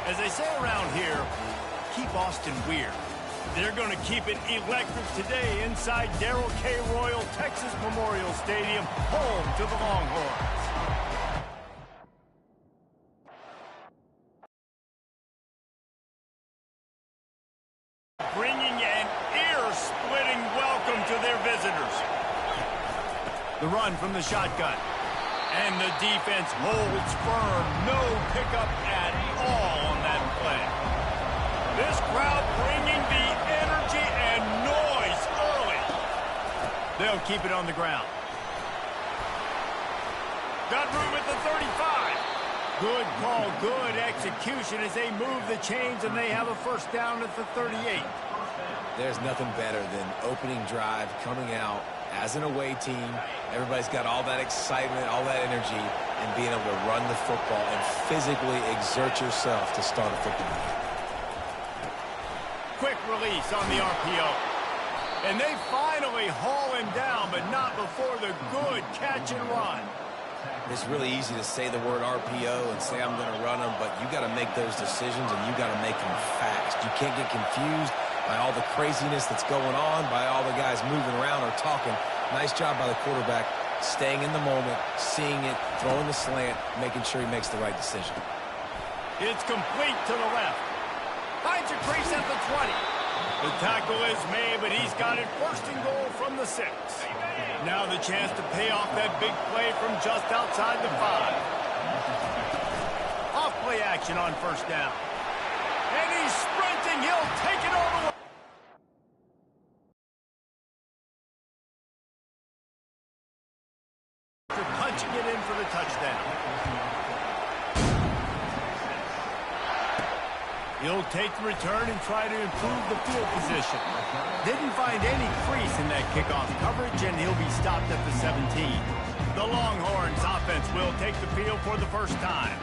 As they say around here, keep Austin weird. They're going to keep it electric today inside Darrell K. Royal Texas Memorial Stadium, home to the Longhorns. Bringing an ear-splitting welcome to their visitors. The run from the shotgun. And the defense holds firm. No pickup at all on that play. This crowd bringing the energy and noise early. They'll keep it on the ground. Got room at the 35. Good call, good execution as they move the chains and they have a first down at the 38. There's nothing better than opening drive, coming out as an away team. Everybody's got all that excitement, all that energy, and being able to run the football and physically exert yourself to start a football game. Quick release on the RPO. And they finally haul him down, but not before the good catch and run. It's really easy to say the word RPO and say I'm going to run them, but you got to make those decisions and you got to make them fast. You can't get confused by all the craziness that's going on, by all the guys moving around or talking. Nice job by the quarterback, staying in the moment, seeing it, throwing the slant, making sure he makes the right decision. It's complete to the left. Finds a crease at the 20. The tackle is made, but he's got it first and goal from the 6. Now the chance to pay off that big play from just outside the 5. Off play action on first down. And he's sprinting. He'll take it all the way. Punching it in for the touchdown. He'll take the return and try to improve the field position. Didn't find any crease in that kickoff coverage, and he'll be stopped at the 17. The Longhorns offense will take the field for the first time.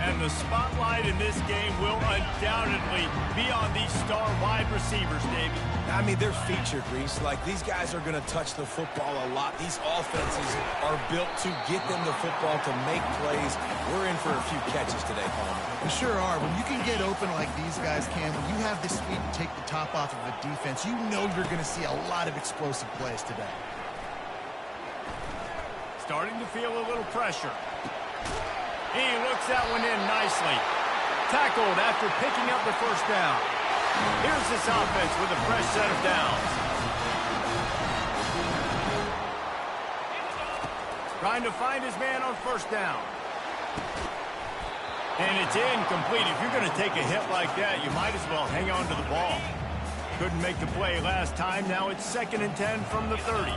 And the spotlight in this game will undoubtedly be on these star wide receivers, Davey. I mean, they're featured, Reese. Like, these guys are going to touch the football a lot. These offenses are built to get them the football, to make plays. We're in for a few catches today, Palmer. We sure are. When you can get open like these guys can, when you have the speed to take the top off of a defense, you know you're going to see a lot of explosive plays today. Starting to feel a little pressure. He looks that one in nicely. Tackled after picking up the first down. Here's this offense with a fresh set of downs. Trying to find his man on first down. And it's incomplete. If you're going to take a hit like that, you might as well hang on to the ball. Couldn't make the play last time. Now it's 2nd and 10 from the 30.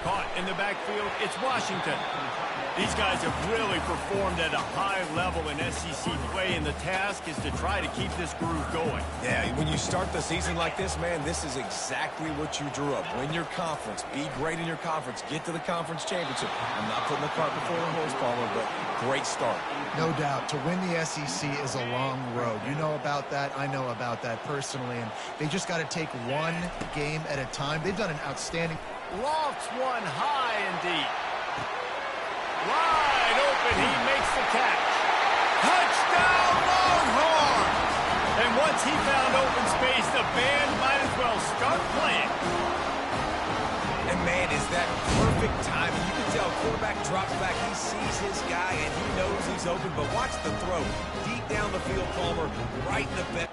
Caught in the backfield, it's Washington. These guys have really performed at a high level in SEC play, and the task is to try to keep this groove going. Yeah, when you start the season like this, man, this is exactly what you drew up. Win your conference, be great in your conference, get to the conference championship. I'm not putting the cart before the horse, Palmer, but great start. No doubt. To win the SEC is a long road. You know about that. I know about that personally, and they just got to take one game at a time. They've done an outstanding... Lofts one high and deep. Wide open, he makes the catch. Touchdown, Longhorns! And once he found open space, the band might as well start playing. And man, is that perfect timing. You can tell quarterback drops back, he sees his guy, and he knows he's open. But watch the throw. Deep down the field, Palmer, right in the back.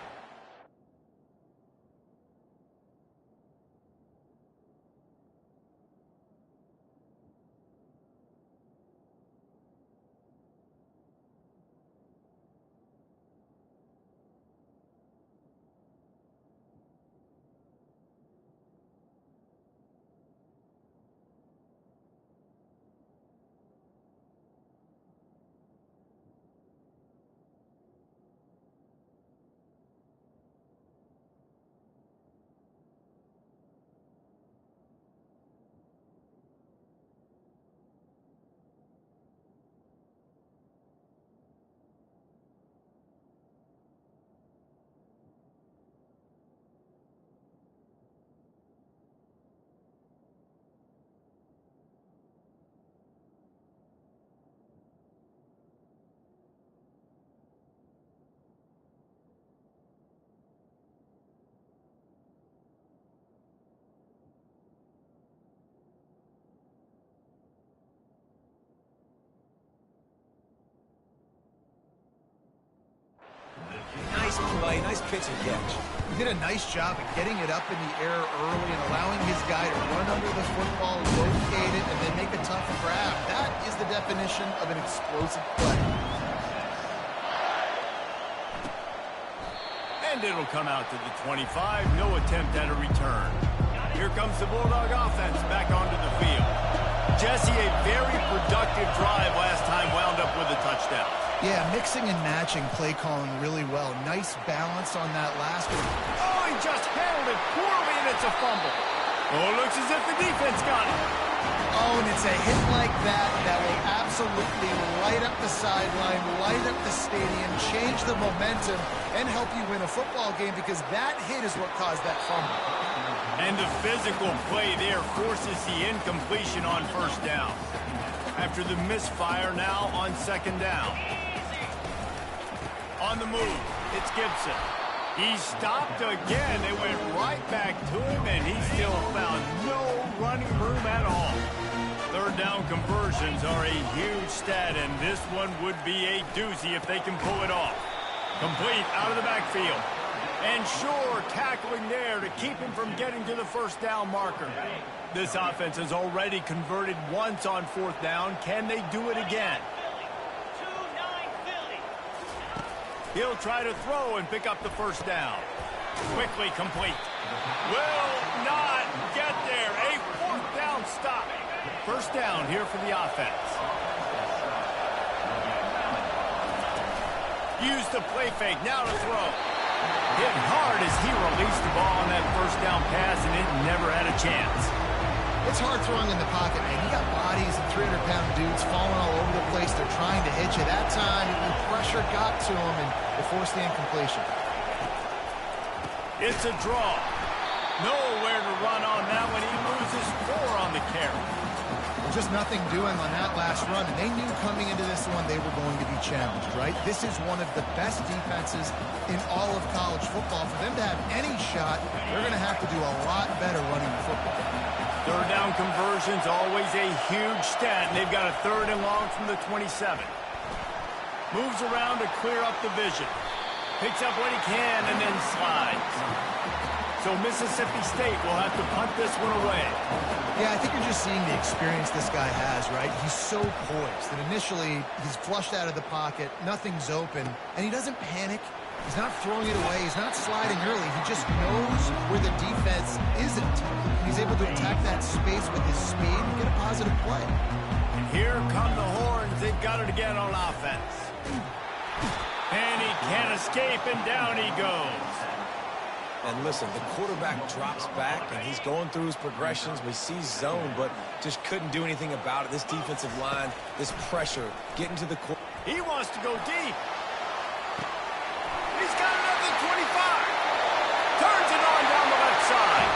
Nice pitch and catch. He did a nice job of getting it up in the air early and allowing his guy to run under the football, locate it, and then make a tough grab. That is the definition of an explosive play. And it'll come out to the 25. No attempt at a return. Here comes the Bulldog offense back onto the field. Jesse, a very productive drive last time, wound up with a touchdown. Yeah, mixing and matching play calling really well. Nice balance on that last one. Oh, he just handled it poorly, and it's a fumble. Oh, it looks as if the defense got it. Oh, and it's a hit like that that will absolutely light up the sideline, light up the stadium, change the momentum, and help you win a football game because that hit is what caused that fumble. And the physical play there forces the incompletion on first down. After the misfire now on second down. On the move, it's Gibson. He stopped again. They went right back to him, and he still found no running room at all. Third down conversions are a huge stat, and this one would be a doozy if they can pull it off. Complete out of the backfield. And Shore tackling there to keep him from getting to the first down marker. This offense has already converted once on fourth down. Can they do it again? He'll try to throw and pick up the first down. Quickly complete. Will not get there. A fourth down stop. First down here for the offense. Use the play fake. Now to throw. Hit hard as he released the ball on that first down pass, and it never had a chance. It's hard throwing in the pocket, man. You got bodies and 300-pound dudes falling all over the place. They're trying to hit you. That time, the pressure got to him, and it forced the incompletion. It's a draw. Nowhere to run on that one. He loses 4 on the carry. Just nothing doing on that last run, and they knew coming into this one they were going to be challenged, right? This is one of the best defenses in all of college football. For them to have any shot, they're going to have to do a lot better running the football. Third down conversions, always a huge stat, and they've got a third and long from the 27. Moves around to clear up the vision. Picks up what he can and then slides. So Mississippi State will have to punt this one away. Yeah, I think you're just seeing the experience this guy has, right? He's so poised that initially he's flushed out of the pocket, nothing's open, and he doesn't panic. He's not throwing it away. He's not sliding early. He just knows where the defense isn't. He's able to attack that space with his speed and get a positive play. And here come the horns. They've got it again on offense. And he can't escape, and down he goes. And listen, the quarterback drops back, and he's going through his progressions. We see zone, but just couldn't do anything about it. This defensive line, this pressure, getting to the quarter. He wants to go deep. He's got it at the 25. Turns it on down the left side.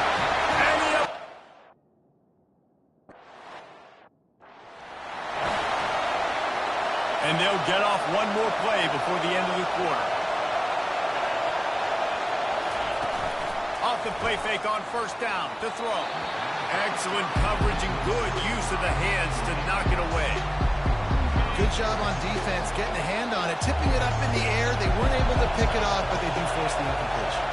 And they'll get off one more play before the end of the quarter. Off the play fake on first down to throw. Excellent coverage and good use of the hands to knock it away. Good job on defense, getting a hand on it, tipping it up in the air. They weren't able to pick it off, but they do force the incompletion.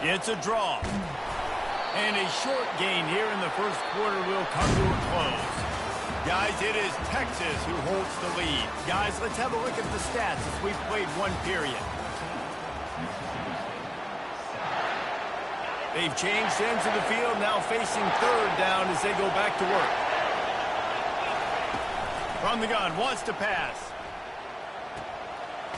It's a draw. And a short gain here in the first quarter will come to a close. Guys, it is Texas who holds the lead. Guys, let's have a look at the stats as we've played one period. They've changed ends of the field, now facing third down as they go back to work. From the gun, wants to pass.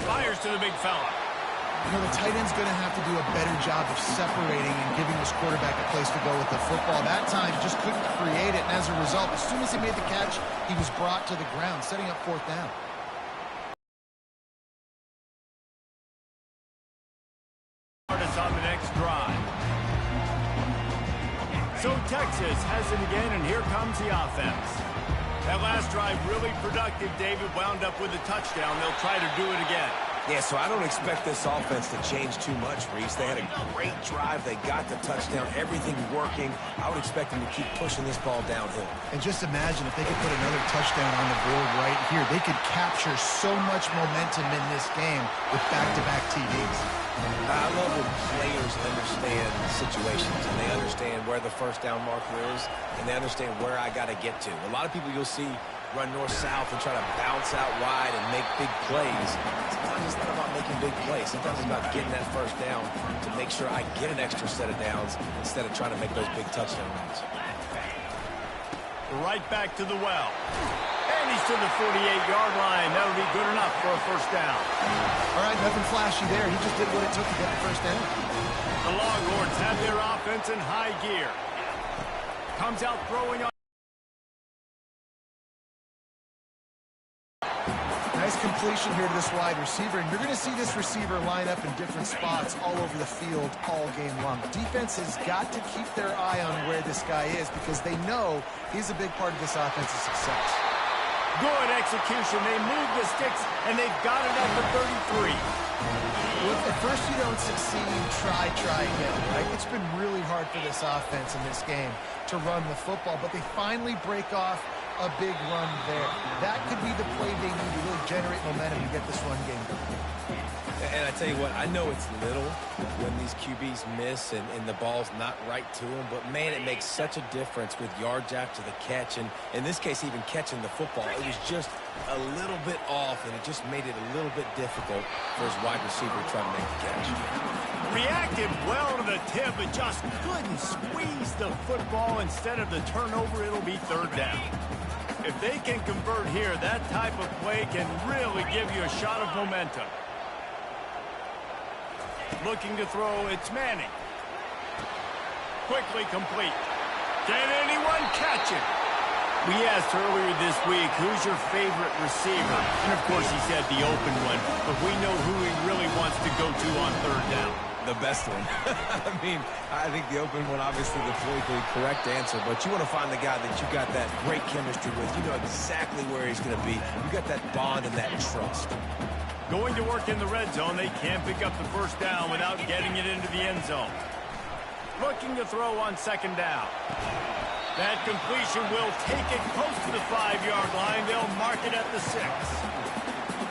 Fires to the big fella. You know, the tight end's going to have to do a better job of separating and giving this quarterback a place to go with the football. That time, just couldn't create it, and as a result, as soon as he made the catch, he was brought to the ground, setting up fourth down. On the next drive. So Texas has it again, and here comes the offense. That last drive really productive. David wound up with a touchdown. They'll try to do it again. Yeah, so I don't expect this offense to change too much, Reese. They had a great drive. They got the touchdown, everything working. I would expect them to keep pushing this ball downhill. And just imagine if they could put another touchdown on the board right here. They could capture so much momentum in this game with back-to-back TDs. I love when players understand situations and they understand where the first down marker is and they understand where I got to get to. A lot of people you'll see run north-south and try to bounce out wide and make big plays. Sometimes it's not about making big plays. Sometimes it's about getting that first down to make sure I get an extra set of downs instead of trying to make those big touchdown runs. Right back to the well. And he's to the 48-yard line. That'll be good enough for a first down. All right, nothing flashy there. He just did what it took to get the first down. The Longhorns have their offense in high gear. Comes out throwing on. Nice completion here to this wide receiver, and you're going to see this receiver line up in different spots all over the field all game long. Defense has got to keep their eye on where this guy is because they know he's a big part of this offensive success. Good execution. They move the sticks, and they've got it at the 33. Well, if at first you don't succeed, try again, right? It's been really hard for this offense in this game to run the football, but they finally break off a big run there. That could be the play they need to really generate momentum to get this run game going. And I tell you what, I know it's little when these QBs miss and the ball's not right to them, but man, it makes such a difference with yards after the catch, and in this case, even catching the football. It was just a little bit off, and it just made it a little bit difficult for his wide receiver to try to make the catch. Reacted well to the tip, but just couldn't squeeze the football. Instead of the turnover, it'll be third down. If they can convert here, that type of play can really give you a shot of momentum. Looking to throw, it's Manning. Quickly complete. Can anyone catch it? We asked earlier this week, who's your favorite receiver? And of course he said the open one, but we know who he really wants to go to on third down. The best one. I mean, I think the open one, obviously the politically correct answer, but you want to find the guy that you got that great chemistry with. You know exactly where he's going to be. You got that bond and that trust. Going to work in the red zone, they can't pick up the first down without getting it into the end zone. Looking to throw on second down. That completion will take it close to the 5-yard line. They'll mark it at the 6.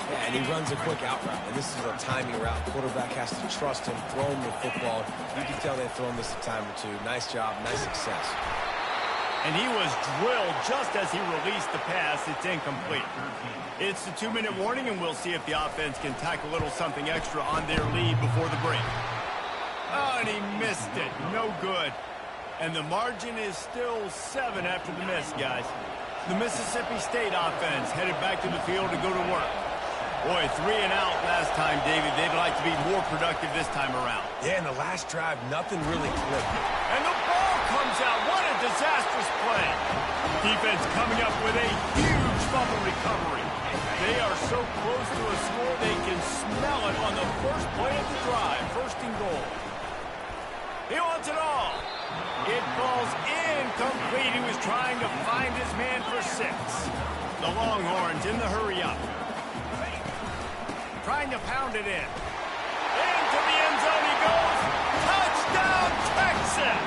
Yeah, and he runs a quick out route, and this is a timing route. Quarterback has to trust him, throw him the football. You can tell they've thrown this a time or two. Nice job, nice success. And he was drilled just as he released the pass. It's incomplete. It's the 2-minute warning, and we'll see if the offense can tack a little something extra on their lead before the break. Oh, and he missed it. No good. And the margin is still 7 after the miss, guys. The Mississippi State offense headed back to the field to go to work. Boy, 3 and out last time, David. They'd like to be more productive this time around. Yeah, in the last drive, nothing really clicked. And the ball comes out. What a disastrous play. Defense coming up with a huge fumble recovery. They are so close to a score, they can smell it on the first play of the drive. First and goal. He wants it all. It falls incomplete. He was trying to find his man for 6. The Longhorns in the hurry-up. Trying to pound it in. Into the end zone he goes. Touchdown, Texas!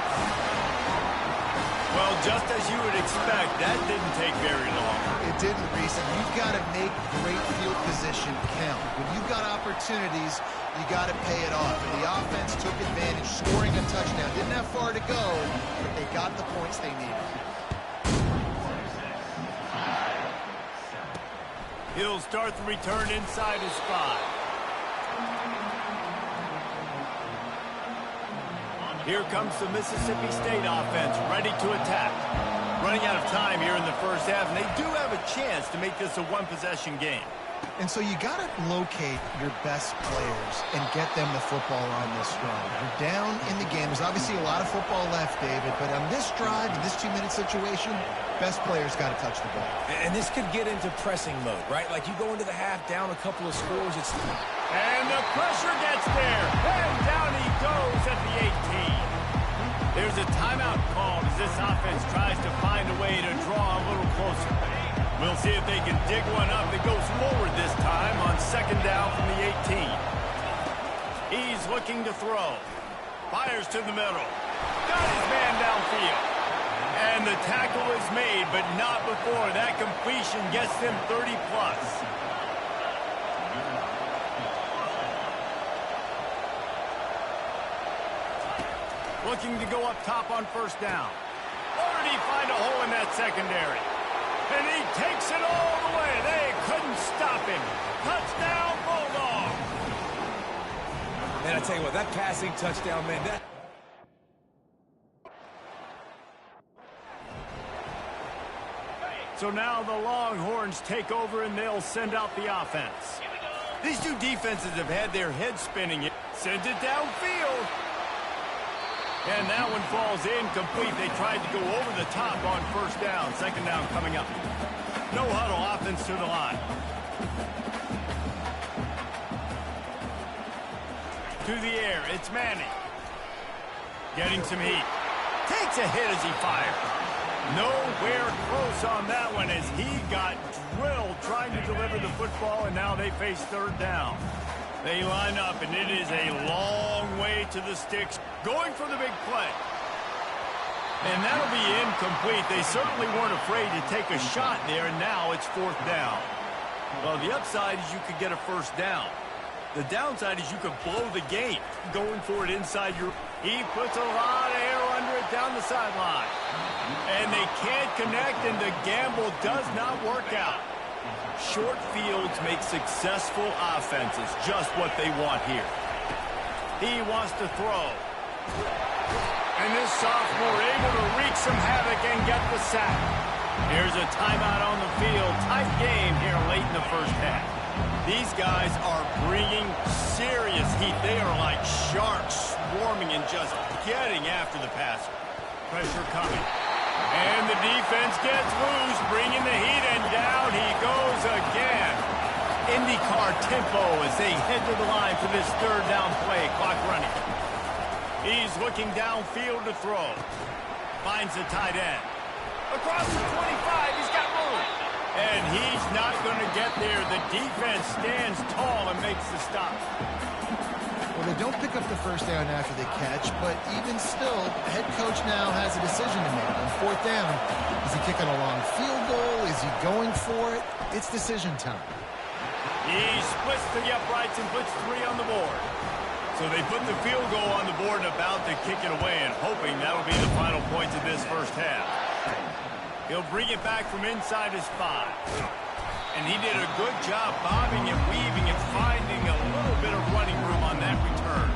Well, just as you would expect, that didn't take very long. It didn't, Reese, and you've got to make great field position count. When you've got opportunities, you got to pay it off. And the offense took advantage, scoring a touchdown. Didn't have far to go, but they got the points they needed. He'll start the return inside his 5. Here comes the Mississippi State offense, ready to attack. Running out of time here in the first half, and they do have a chance to make this a one-possession game. And so you got to locate your best players and get them the football on this run. You're down in the game. There's obviously a lot of football left, David, but on this drive, in this 2-minute situation, best players got to touch the ball. And this could get into pressing mode, right? Like you go into the half down a couple of scores. And the pressure gets there. And down he goes at the 18. There's a timeout called as this offense tries to find a way to draw a little closer. We'll see if they can dig one up that goes forward this time on second down from the 18. He's looking to throw. Fires to the middle. Got his man downfield. And the tackle is made, but not before that completion gets them 30-plus. Looking to go up top on first down. Or did he find a hole in that secondary? And he takes it all the way. They couldn't stop him. Touchdown, Bulldog. Man, I tell you what, that passing touchdown, man, that... So now the Longhorns take over and they'll send out the offense. These two defenses have had their heads spinning. Sends it downfield. And that one falls incomplete. They tried to go over the top on first down. Second down coming up. No huddle, offense to the line. To the air, it's Manning. Getting some heat. Takes a hit as he fires. Nowhere close on that one as he got drilled trying to deliver the football, and now they face third down. They line up, and it is a long way to the sticks, going for the big play. And that'll be incomplete. They certainly weren't afraid to take a shot there, and now it's fourth down. Well, the upside is you could get a first down. The downside is you could blow the game going for it inside your... He puts a lot of air under it down the sideline. And they can't connect, and the gamble does not work out. Short fields make successful offenses just what they want here. He wants to throw. And this sophomore able to wreak some havoc and get the sack. Here's a timeout on the field. Tight game here late in the first half. These guys are bringing serious heat. They are like sharks swarming and just getting after the passer. Pressure coming. And the defense gets loose, bringing the heat, and down he goes again. IndyCar tempo as they head to the line for this third down play. Clock running. He's looking downfield to throw. Finds the tight end. Across the 25, he's got room. And he's not going to get there. The defense stands tall and makes the stop. Well, they don't pick up the first down after the catch, but even still, the head coach now has a decision to make. On fourth down, is he kicking a long field goal? Is he going for it? It's decision time. He splits the uprights and puts 3 on the board. So they put the field goal on the board and about to kick it away and hoping that'll be the final points of this first half. He'll bring it back from inside his 5. And he did a good job bobbing and weaving and finding a little bit of running room on that return.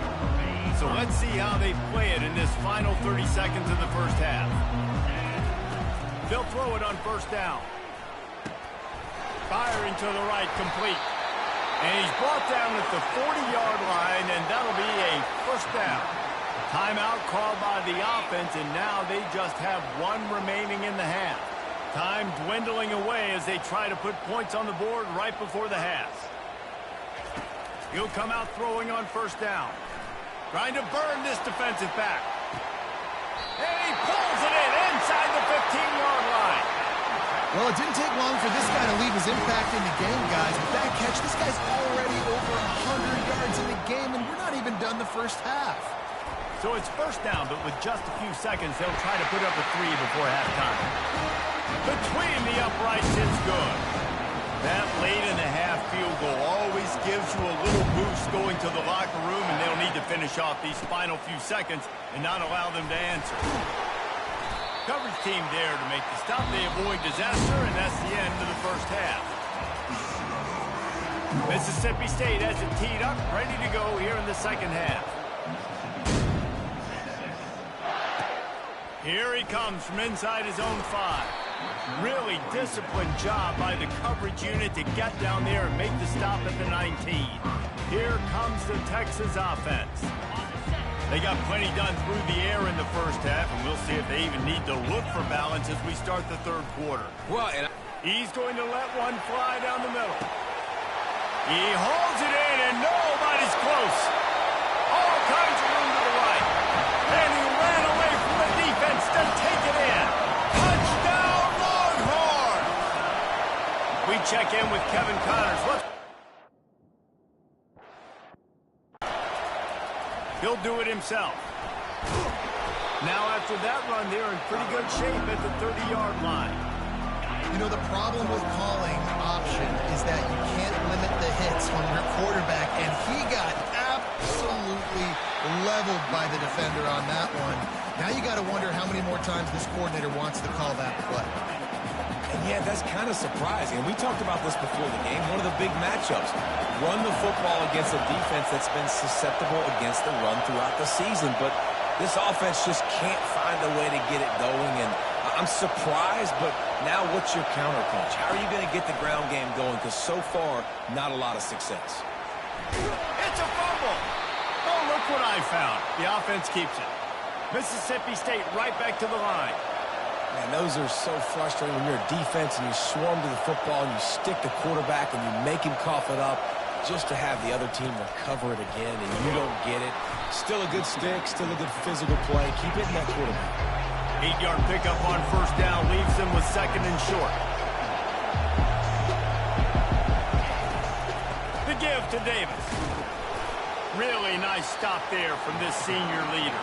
So let's see how they play it in this final 30 seconds of the first half. They'll throw it on first down. Firing to the right, complete. And he's brought down at the 40-yard line, and that'll be a first down. Timeout called by the offense, and now they just have 1 remaining in the half. Time dwindling away as they try to put points on the board right before the half. He'll come out throwing on first down. Trying to burn this defensive back. And he pulls it in inside the 15-yard line. Well, it didn't take long for this guy to leave his impact in the game, guys. With that catch, this guy's already over 100 yards in the game, and we're not even done the first half. So it's first down, but with just a few seconds, they'll try to put up a 3 before halftime. Between the uprights, it's good. That late in the half field goal always gives you a little boost going to the locker room, and they'll need to finish off these final few seconds and not allow them to answer. Coverage team there to make the stop. They avoid disaster, and that's the end of the first half. Mississippi State has it teed up, ready to go here in the second half. Here he comes from inside his own 5. Really disciplined job by the coverage unit to get down there and make the stop at the 19. Here comes the Texas offense. They got plenty done through the air in the first half, and we'll see if they even need to look for balance as we start the third quarter. Well, he's going to let one fly down the middle. He holds it in, and nobody's close. All kinds of room to the right. And he ran away from the defense to take it in. Touchdown, Longhorn! weekend with Kevin Connors. He'll do it himself. Now after that run, they're in pretty good shape at the 30-yard line. You know, the problem with calling option is that you can't limit the hits on your quarterback, and he got absolutely leveled by the defender on that one. Now you got to wonder how many more times this coordinator wants to call that play. And yeah, that's kind of surprising. And we talked about this before the game. One of the big matchups. Run the football against a defense that's been susceptible against the run throughout the season. But this offense just can't find a way to get it going. And I'm surprised, but now what's your counterpunch? How are you going to get the ground game going? Because so far, not a lot of success. It's a fumble. Oh, look what I found. The offense keeps it. Mississippi State right back to the line. Man, those are so frustrating when you're a defense and you swarm to the football and you stick the quarterback and you make him cough it up just to have the other team recover it again and you don't get it. Still a good stick, still a good physical play. Keep hitting that quarterback. 8-yard pickup on first down leaves them with second and short. The give to Davis. Really nice stop there from this senior leader.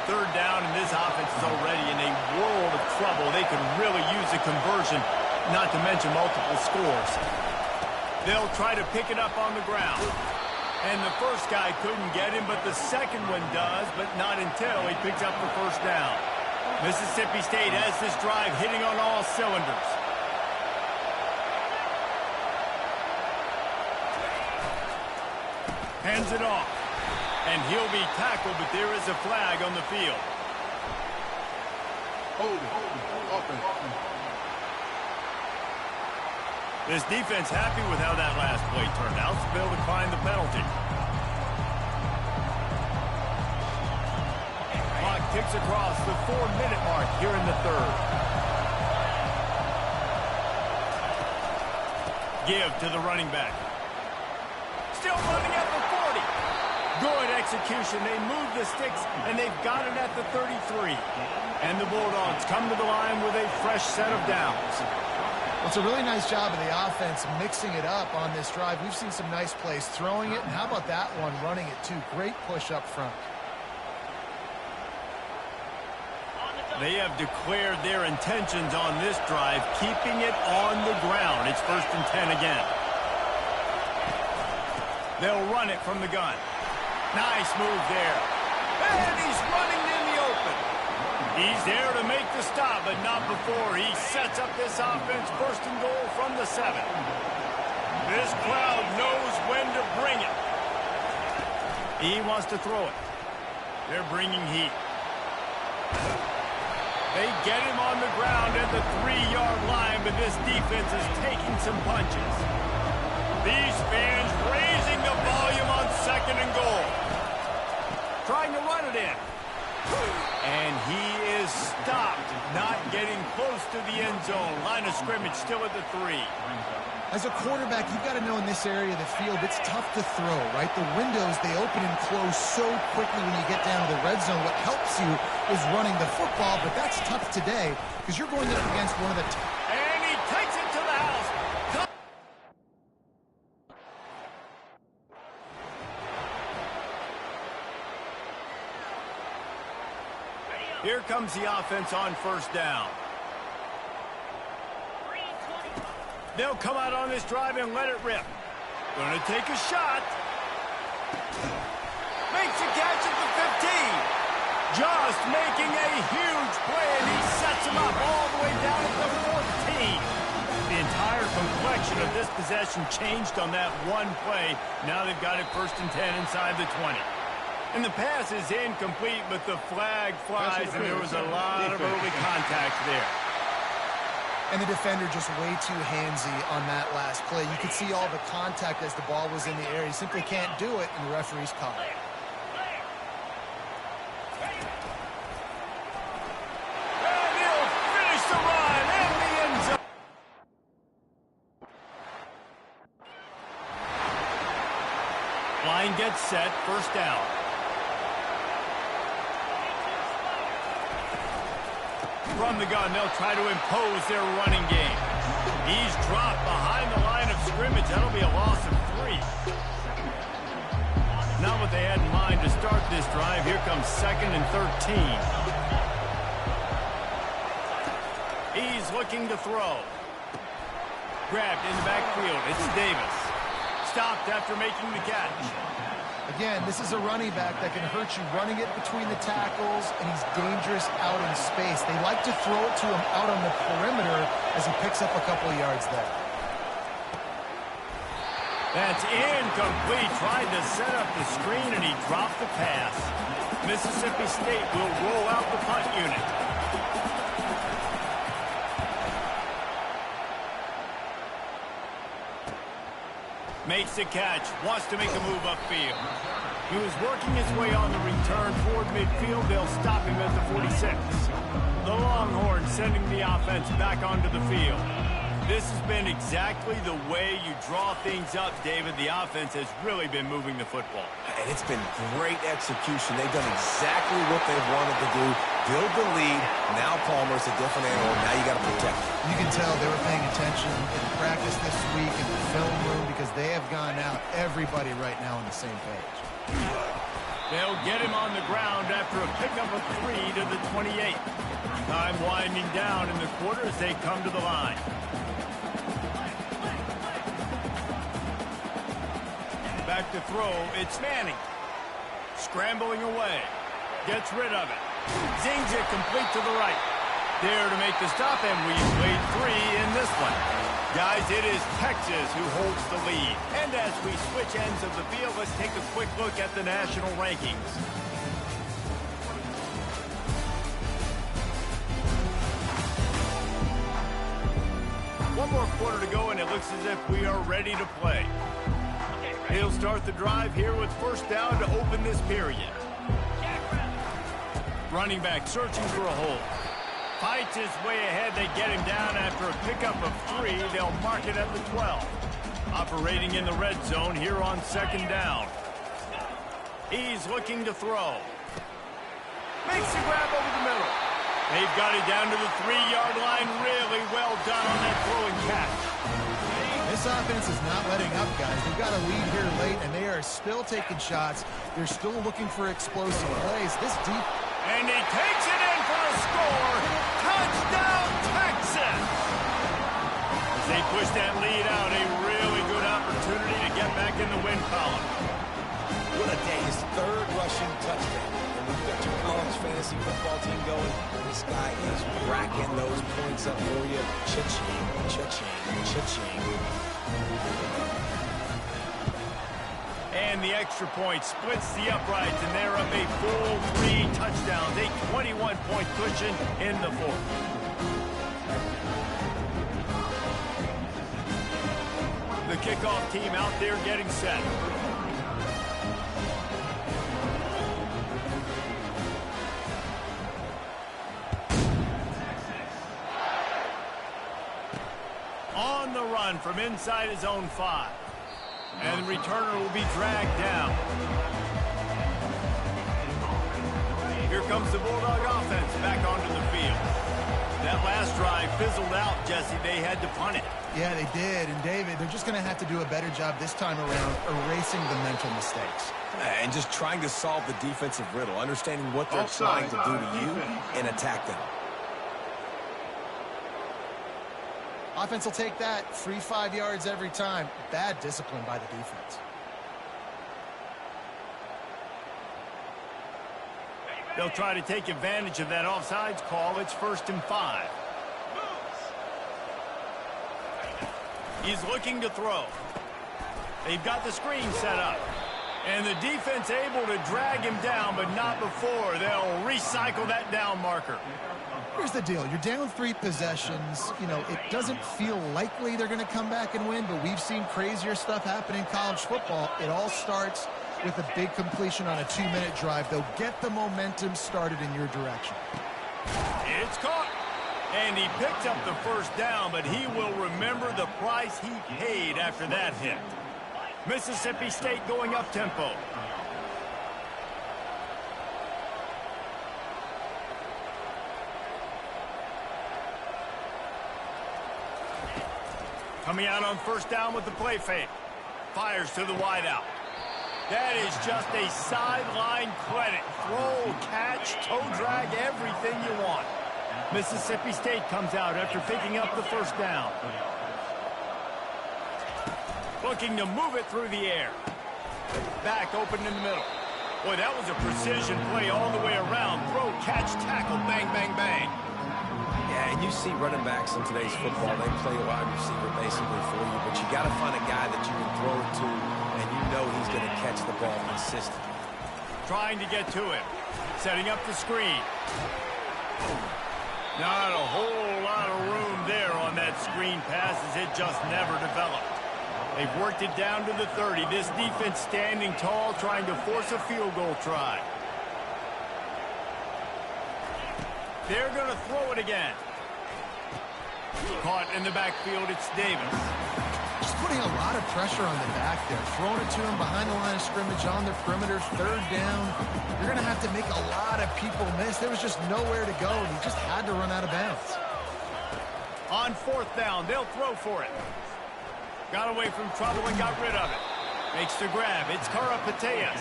Third down, and this offense is already in a world of trouble. They could really use a conversion, not to mention multiple scores. They'll try to pick it up on the ground. And the first guy couldn't get him, but the second one does, but not until he picks up the first down. Mississippi State has this drive hitting on all cylinders. Hands it off. And he'll be tackled, but there is a flag on the field. This defense happy with how that last play turned out, so they'll decline the penalty. Clock ticks across the 4-minute mark here in the third. Give to the running back. Still running at the 40. Good execution. They move the sticks, and they've got it at the 33. And the Bulldogs come to the line with a fresh set of downs. Well, it's a really nice job of the offense mixing it up on this drive. We've seen some nice plays throwing it, and how about that one running it too? Great push up front. They have declared their intentions on this drive, keeping it on the ground. It's 1st and 10 again. They'll run it from the gun. Nice move there. And he's running in the open. He's there to make the stop, but not before he sets up this offense. 1st and goal from the 7. This crowd knows when to bring it. He wants to throw it. They're bringing heat. They get him on the ground at the 3-yard line, but this defense is taking some punches. These fans raising the volume on 2nd and goal. Trying to run it in. And he is stopped, not getting close to the end zone. Line of scrimmage still at the 3. As a quarterback, you've got to know in this area of the field, it's tough to throw, right? The windows, they open and close so quickly when you get down to the red zone. What helps you is running the football, but that's tough today because you're going up against one of the And he takes it to the house. Here comes the offense on first down. They'll come out on this drive and let it rip. Going to take a shot. Makes a catch at the 15. Just making a huge play, and he sets him up all the way down at the 14. The entire complexion of this possession changed on that one play. Now they've got it 1st and 10 inside the 20. And the pass is incomplete, but the flag flies, and there was a lot of early contact there. And the defender just way too handsy on that last play. You could see all the contact as the ball was in the air. He simply can't do it, and the referee's called it. And he'll finish the run in the end zone. Line gets set, 1st down. From the gun, they'll try to impose their running game. He's dropped behind the line scrimmage. That'll be a loss of 3. Not what they had in mind to start this drive. Here comes 2nd and 13. He's looking to throw. Grabbed in the backfield. It's Davis. Stopped after making the catch. Again, this is a running back that can hurt you running it between the tackles, and he's dangerous out in space. They like to throw it to him out on the perimeter as he picks up a couple of yards there. That's incomplete. Tried to set up the screen, and he dropped the pass. Mississippi State will roll out the punt unit. Makes the catch, wants to make a move upfield. He was working his way on the return toward midfield. They'll stop him at the 46. The Longhorns sending the offense back onto the field. This has been exactly the way you draw things up, David. The offense has really been moving the football. And it's been great execution. They've done exactly what they've wanted to do. Build the lead. Now Palmer's a different animal. Now you got to protect him. You can tell they were paying attention in practice this week in the film room because they have gone out, everybody right now on the same page. They'll get him on the ground after a pickup of 3 to the 28. Time winding down in the quarter as they come to the line. Back to throw, it's Manning. Scrambling away. Gets rid of it. Zings it complete to the right. There to make the stop, and we've played 3 in this one. Guys, it is Texas who holds the lead. And as we switch ends of the field, let's take a quick look at the national rankings. One more quarter to go, and it looks as if we are ready to play. He'll start the drive here with first down to open this period. Running back searching for a hole. Fights his way ahead. They get him down after a pickup of 3. They'll mark it at the 12. Operating in the red zone here on 2nd down. He's looking to throw. Makes the grab over the middle. They've got it down to the 3-yard line. Really well done on that throwing catch. This offense is not letting up, guys. They've got a lead here late, and they are still taking shots. They're still looking for explosive plays. This deep... And he takes it in for a score. Touchdown, Texas! As they push that lead out, a really good opportunity to get back in the win column. What a day. His 3rd rushing touchdown. And we've got your college fantasy football team going. This guy is racking those points up for you. Cha-ching, cha-ching, cha-ching. And the extra point splits the uprights, and they're up a full 3 touchdowns. A 21-point cushion in the 4th. The kickoff team out there getting set. On the run from inside his own 5. And the returner will be dragged down. Here comes the Bulldog offense back onto the field. That last drive fizzled out, Jesse. They had to punt it. Yeah, they did. And, David, they're just going to have to do a better job this time around erasing the mental mistakes. And just trying to solve the defensive riddle, understanding what they're trying to do to you and attack them. Offense will take that 3-5 yards every time. Bad discipline by the defense. They'll try to take advantage of that offsides call. It's 1st and 5. He's looking to throw. They've got the screen set up. And the defense able to drag him down, but not before. They'll recycle that down marker. Here's the deal. You're down 3 possessions. You know, it doesn't feel likely they're going to come back and win, but we've seen crazier stuff happen in college football. It all starts with a big completion on a 2-minute drive. They'll get the momentum started in your direction. It's caught. And he picked up the first down, but he will remember the price he paid after that hit. Mississippi State going up tempo. Coming out on first down with the play fake. Fires to the wideout. That is just a sideline credit. Throw, catch, toe drag, everything you want. Mississippi State comes out after picking up the first down. Looking to move it through the air. Back open in the middle. Boy, that was a precision play all the way around. Throw, catch, tackle, bang, bang, bang. Yeah, and you see running backs in today's football, they play a wide receiver basically for you, but you got to find a guy that you can throw it to, and you know he's going to catch the ball consistently. Trying to get to it. Setting up the screen. Not a whole lot of room there on that screen pass as it just never developed. They've worked it down to the 30. This defense standing tall, trying to force a field goal try. They're going to throw it again. Caught in the backfield, it's Davis. Just putting a lot of pressure on the back there. Throwing it to him behind the line of scrimmage on the perimeter, third down. You're going to have to make a lot of people miss. There was just nowhere to go, and he just had to run out of bounds. On fourth down, they'll throw for it. Got away from trouble and got rid of it. Makes the grab. It's Karapateas.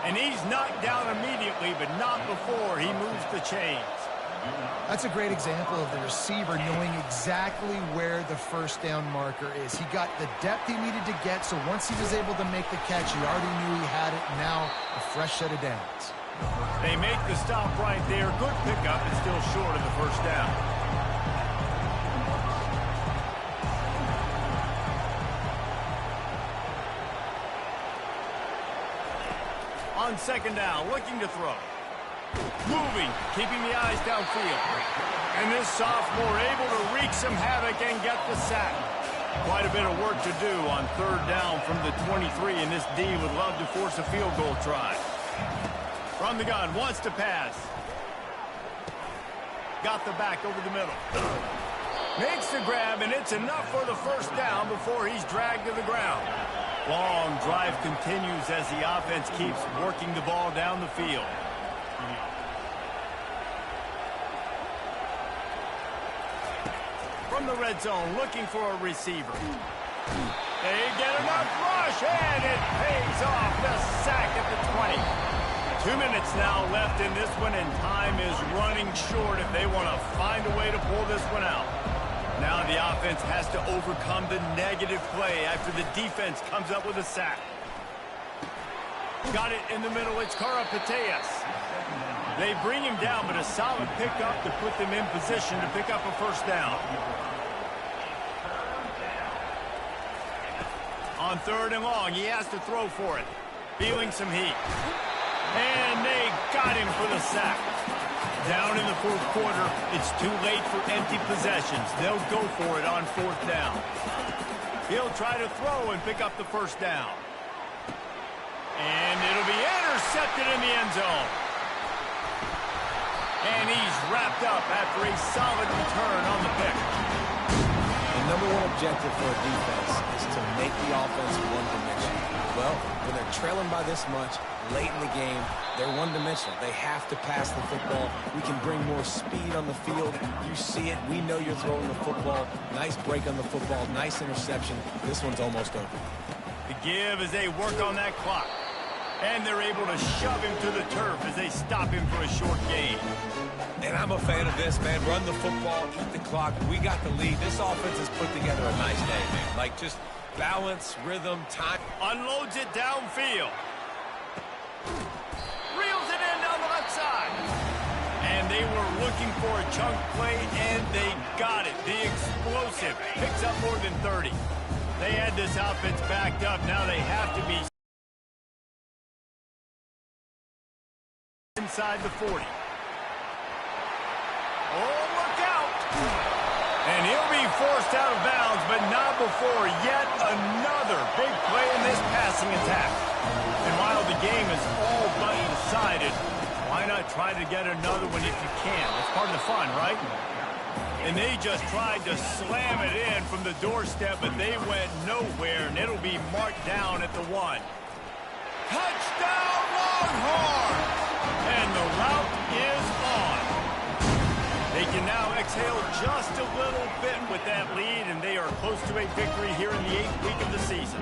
And he's knocked down immediately, but not before he moves the chains. That's a great example of the receiver knowing exactly where the first down marker is. He got the depth he needed to get, so once he was able to make the catch, he already knew he had it. Now, a fresh set of downs. They make the stop right there. Good pickup, but still short of the first down. On second down, looking to throw. Moving, keeping the eyes downfield. And this sophomore able to wreak some havoc and get the sack. Quite a bit of work to do on third down from the 23, and this D would love to force a field goal try. From the gun, wants to pass. Got the back over the middle. Makes the grab, and it's enough for the first down before he's dragged to the ground. Long drive continues as the offense keeps working the ball down the field. From the red zone, looking for a receiver. They get enough rush, and it pays off. The sack at the 20. 2 minutes now left in this one, and time is running short if they want to find a way to pull this one out. Now the offense has to overcome the negative play after the defense comes up with a sack. Got it in the middle. It's Karapateas. They bring him down, but a solid pickup to put them in position to pick up a first down. On third and long, he has to throw for it. Feeling some heat. And they got him for the sack. Down in the fourth quarter, it's too late for empty possessions. They'll go for it on fourth down. He'll try to throw and pick up the first down. And it'll be intercepted in the end zone. And he's wrapped up after a solid return on the pick. The number one objective for a defense is to make the offense one-dimensional. Well, when they're trailing by this much, late in the game, they're one-dimensional. They have to pass the football. We can bring more speed on the field. You see it. We know you're throwing the football. Nice break on the football. Nice interception. This one's almost over. The give as they work on that clock. And they're able to shove him to the turf as they stop him for a short gain. And I'm a fan of this, man. Run the football, eat the clock. We got the lead. This offense has put together a nice day, man. Like, just balance, rhythm, time. Unloads it downfield. Reels it in down the left side. And they were looking for a chunk play, and they got it. The explosive picks up more than 30. They had this offense backed up. Now they have to be inside the 40. Oh, look out! And he'll be forced out of bounds, but not before yet another big play in this passing attack. And while the game is all but decided, why not try to get another one if you can? That's part of the fun, right? And they just tried to slam it in from the doorstep, but they went nowhere, and it'll be marked down at the 1. Touchdown, Longhorns! And the route is on. They can now exhale just a little bit with that lead, and they are close to a victory here in the 8th week of the season.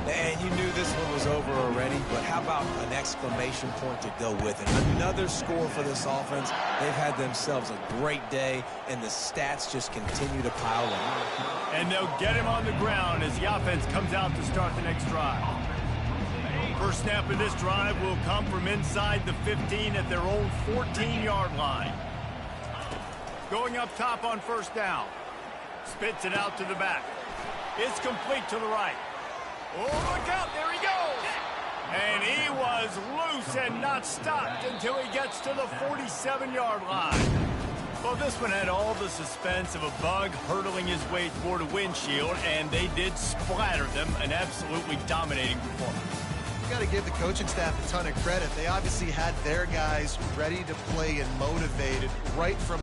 And you knew this one was over already, but how about an exclamation point to go with it? Another score for this offense. They've had themselves a great day, and the stats just continue to pile up. And they'll get him on the ground as the offense comes out to start the next drive. First snap of this drive will come from inside the 15 at their own 14-yard line. Going up top on first down. Spits it out to the back. It's complete to the right. Oh, look out, there he goes! And he was loose and not stopped until he gets to the 47-yard line. Well, this one had all the suspense of a bug hurtling his way toward a windshield, and they did splatter them, an absolutely dominating performance. You got to give the coaching staff a ton of credit. They obviously had their guys ready to play and motivated right from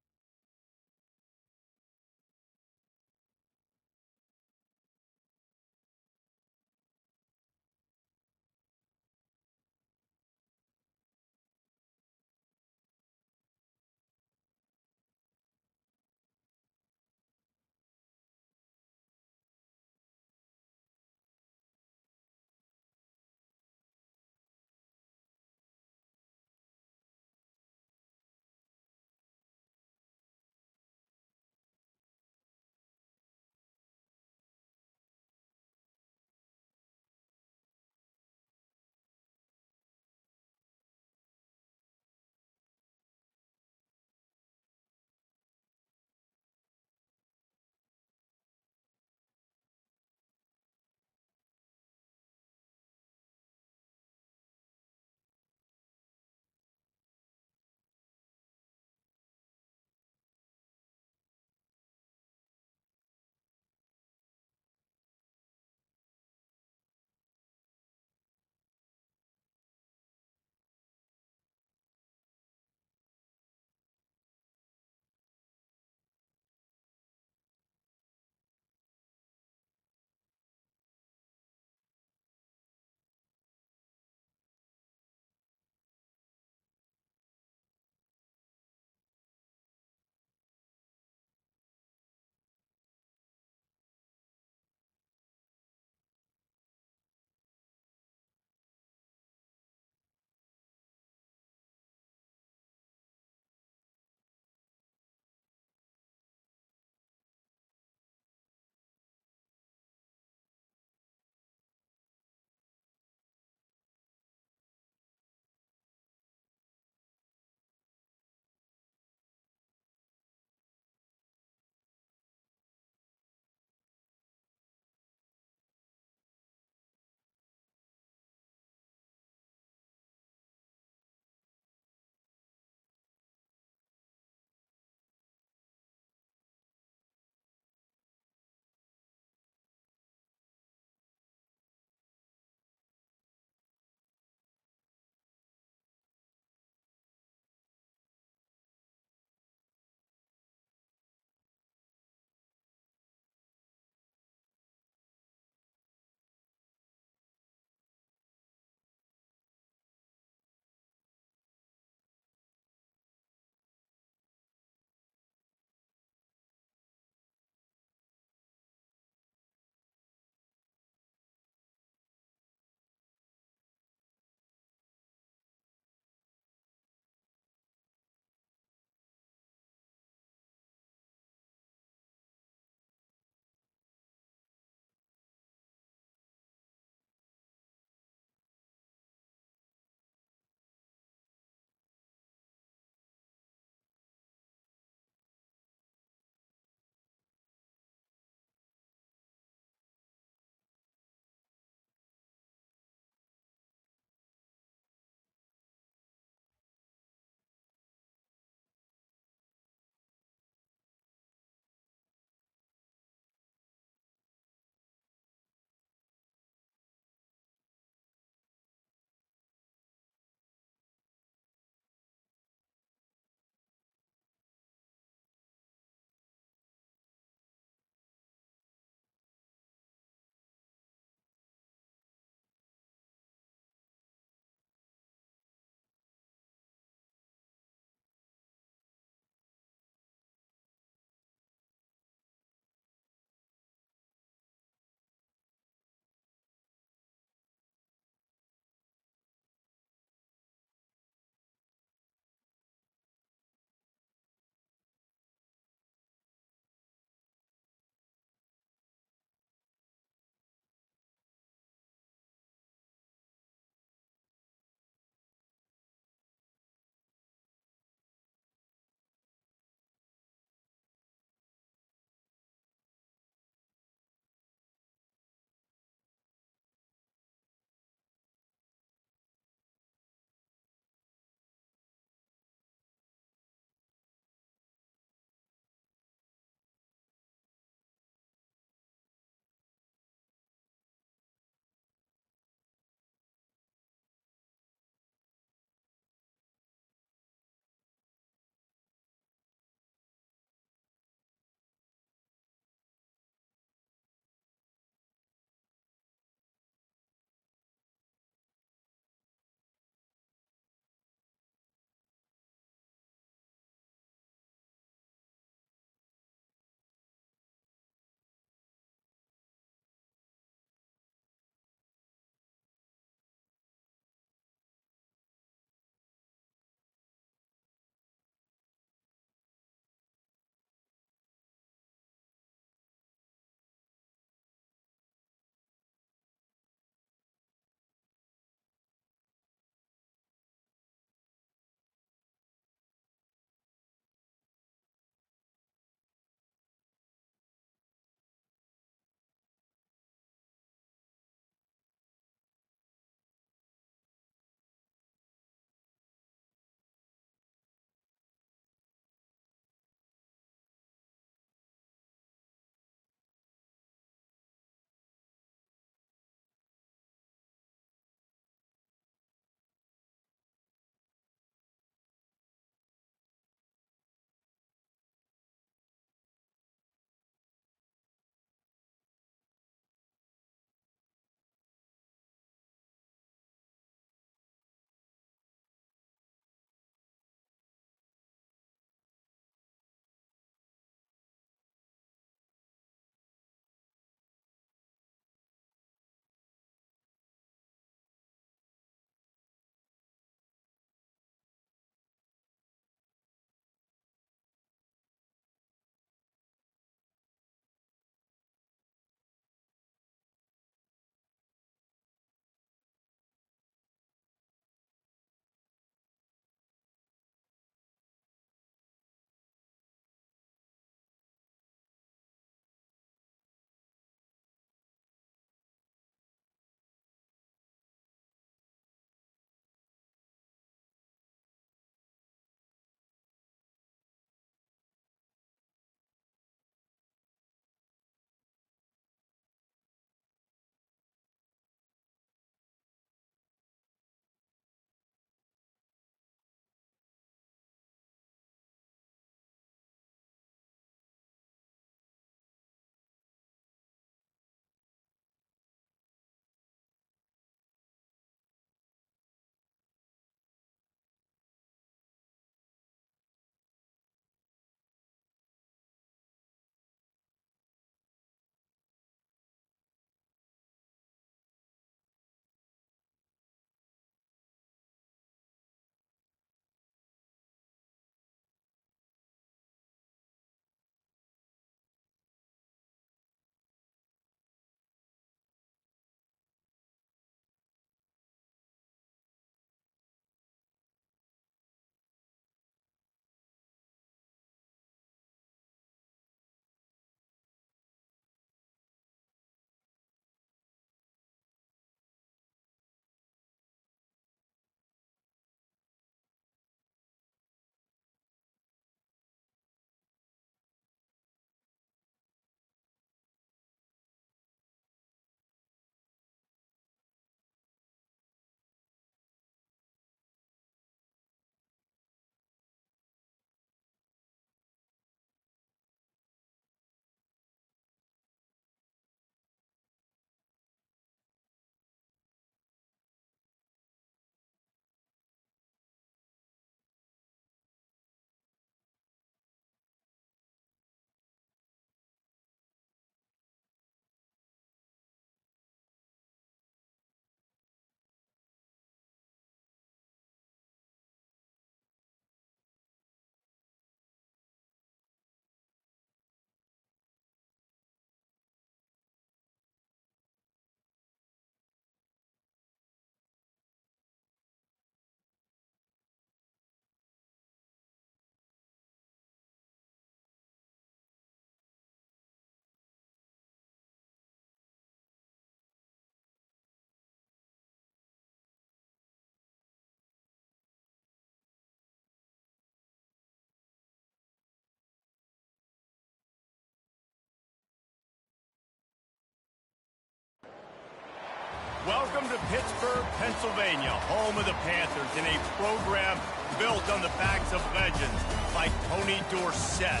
Pittsburgh, Pennsylvania, home of the Panthers, in a program built on the backs of legends like Tony Dorsett,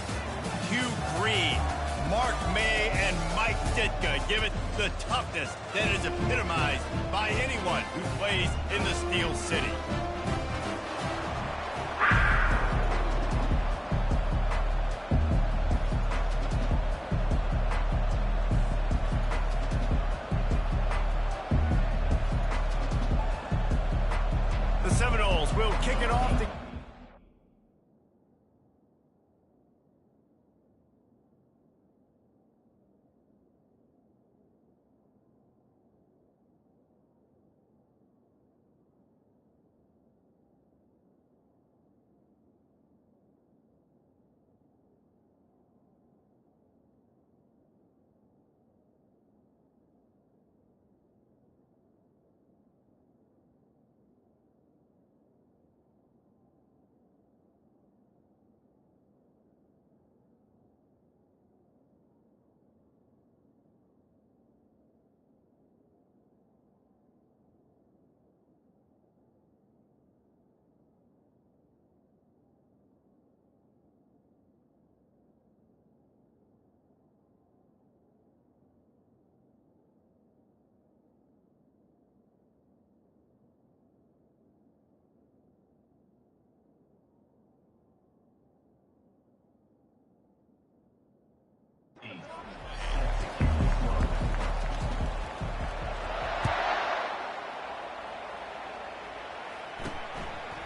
Hugh Green, Mark May, and Mike Ditka. Give it the toughness that is epitomized by anyone who plays in the Steel City. The Seminoles will kick it off to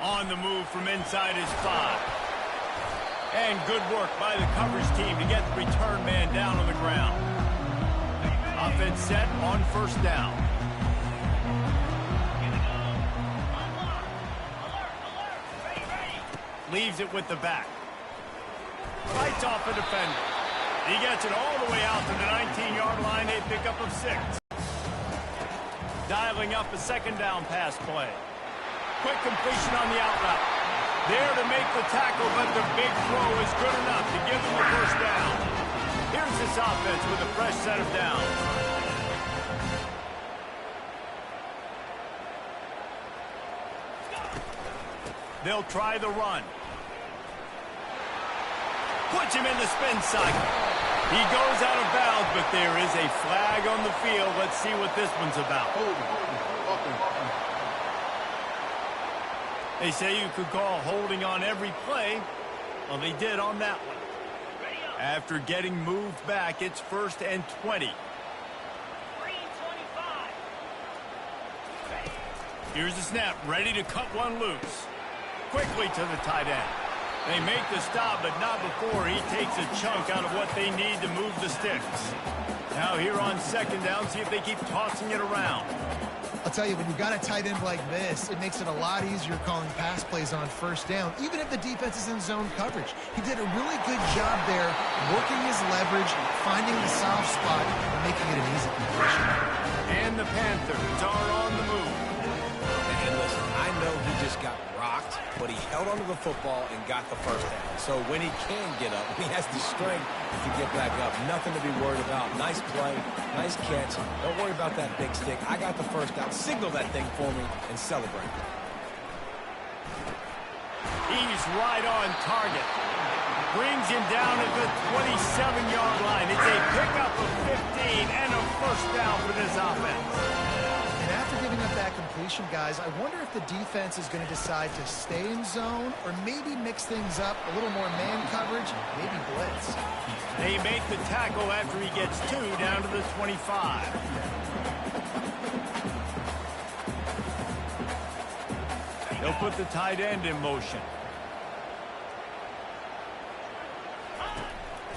on the move from inside his 5. And good work by the coverage team to get the return man down on the ground. Offense set on first down. Leaves it with the back. Fights off a defender. He gets it all the way out to the 19-yard line, a pickup of 6. Dialing up a second down pass play. Quick completion on the out route. There to make the tackle, but the big throw is good enough to give them the first down. Here's this offense with a fresh set of downs. They'll try the run. Puts him in the spin cycle. He goes out of bounds, but there is a flag on the field. Let's see what this one's about. They say you could call holding on every play. Well, they did on that one. After getting moved back, it's 1st and 20. Here's the snap, ready to cut one loose. Quickly to the tight end. They make the stop, but not before he takes a chunk out of what they need to move the sticks. Now here on second down, see if they keep tossing it around. I'll tell you, when you've got a tight end like this, it makes it a lot easier calling pass plays on first down, even if the defense is in zone coverage. He did a really good job there, working his leverage, finding the soft spot, and making it an easy completion. And the Panthers are on the move. And listen, I know he just got rocked, but he held onto the football and got the first down. So when he can get up, he has the strength to get back up. Nothing to be worried about. Nice play, nice catch. Don't worry about that big stick. I got the first down. Signal that thing for me and celebrate. He's right on target. Brings him down at the 27-yard line. It's a pickup of 15 and a first down for this offense. And after giving up that completion, guys, I wonder if the defense is going to decide to stay in zone or maybe mix things up, a little more man coverage, maybe blitz. They make the tackle after he gets 2 down to the 25. They'll put the tight end in motion.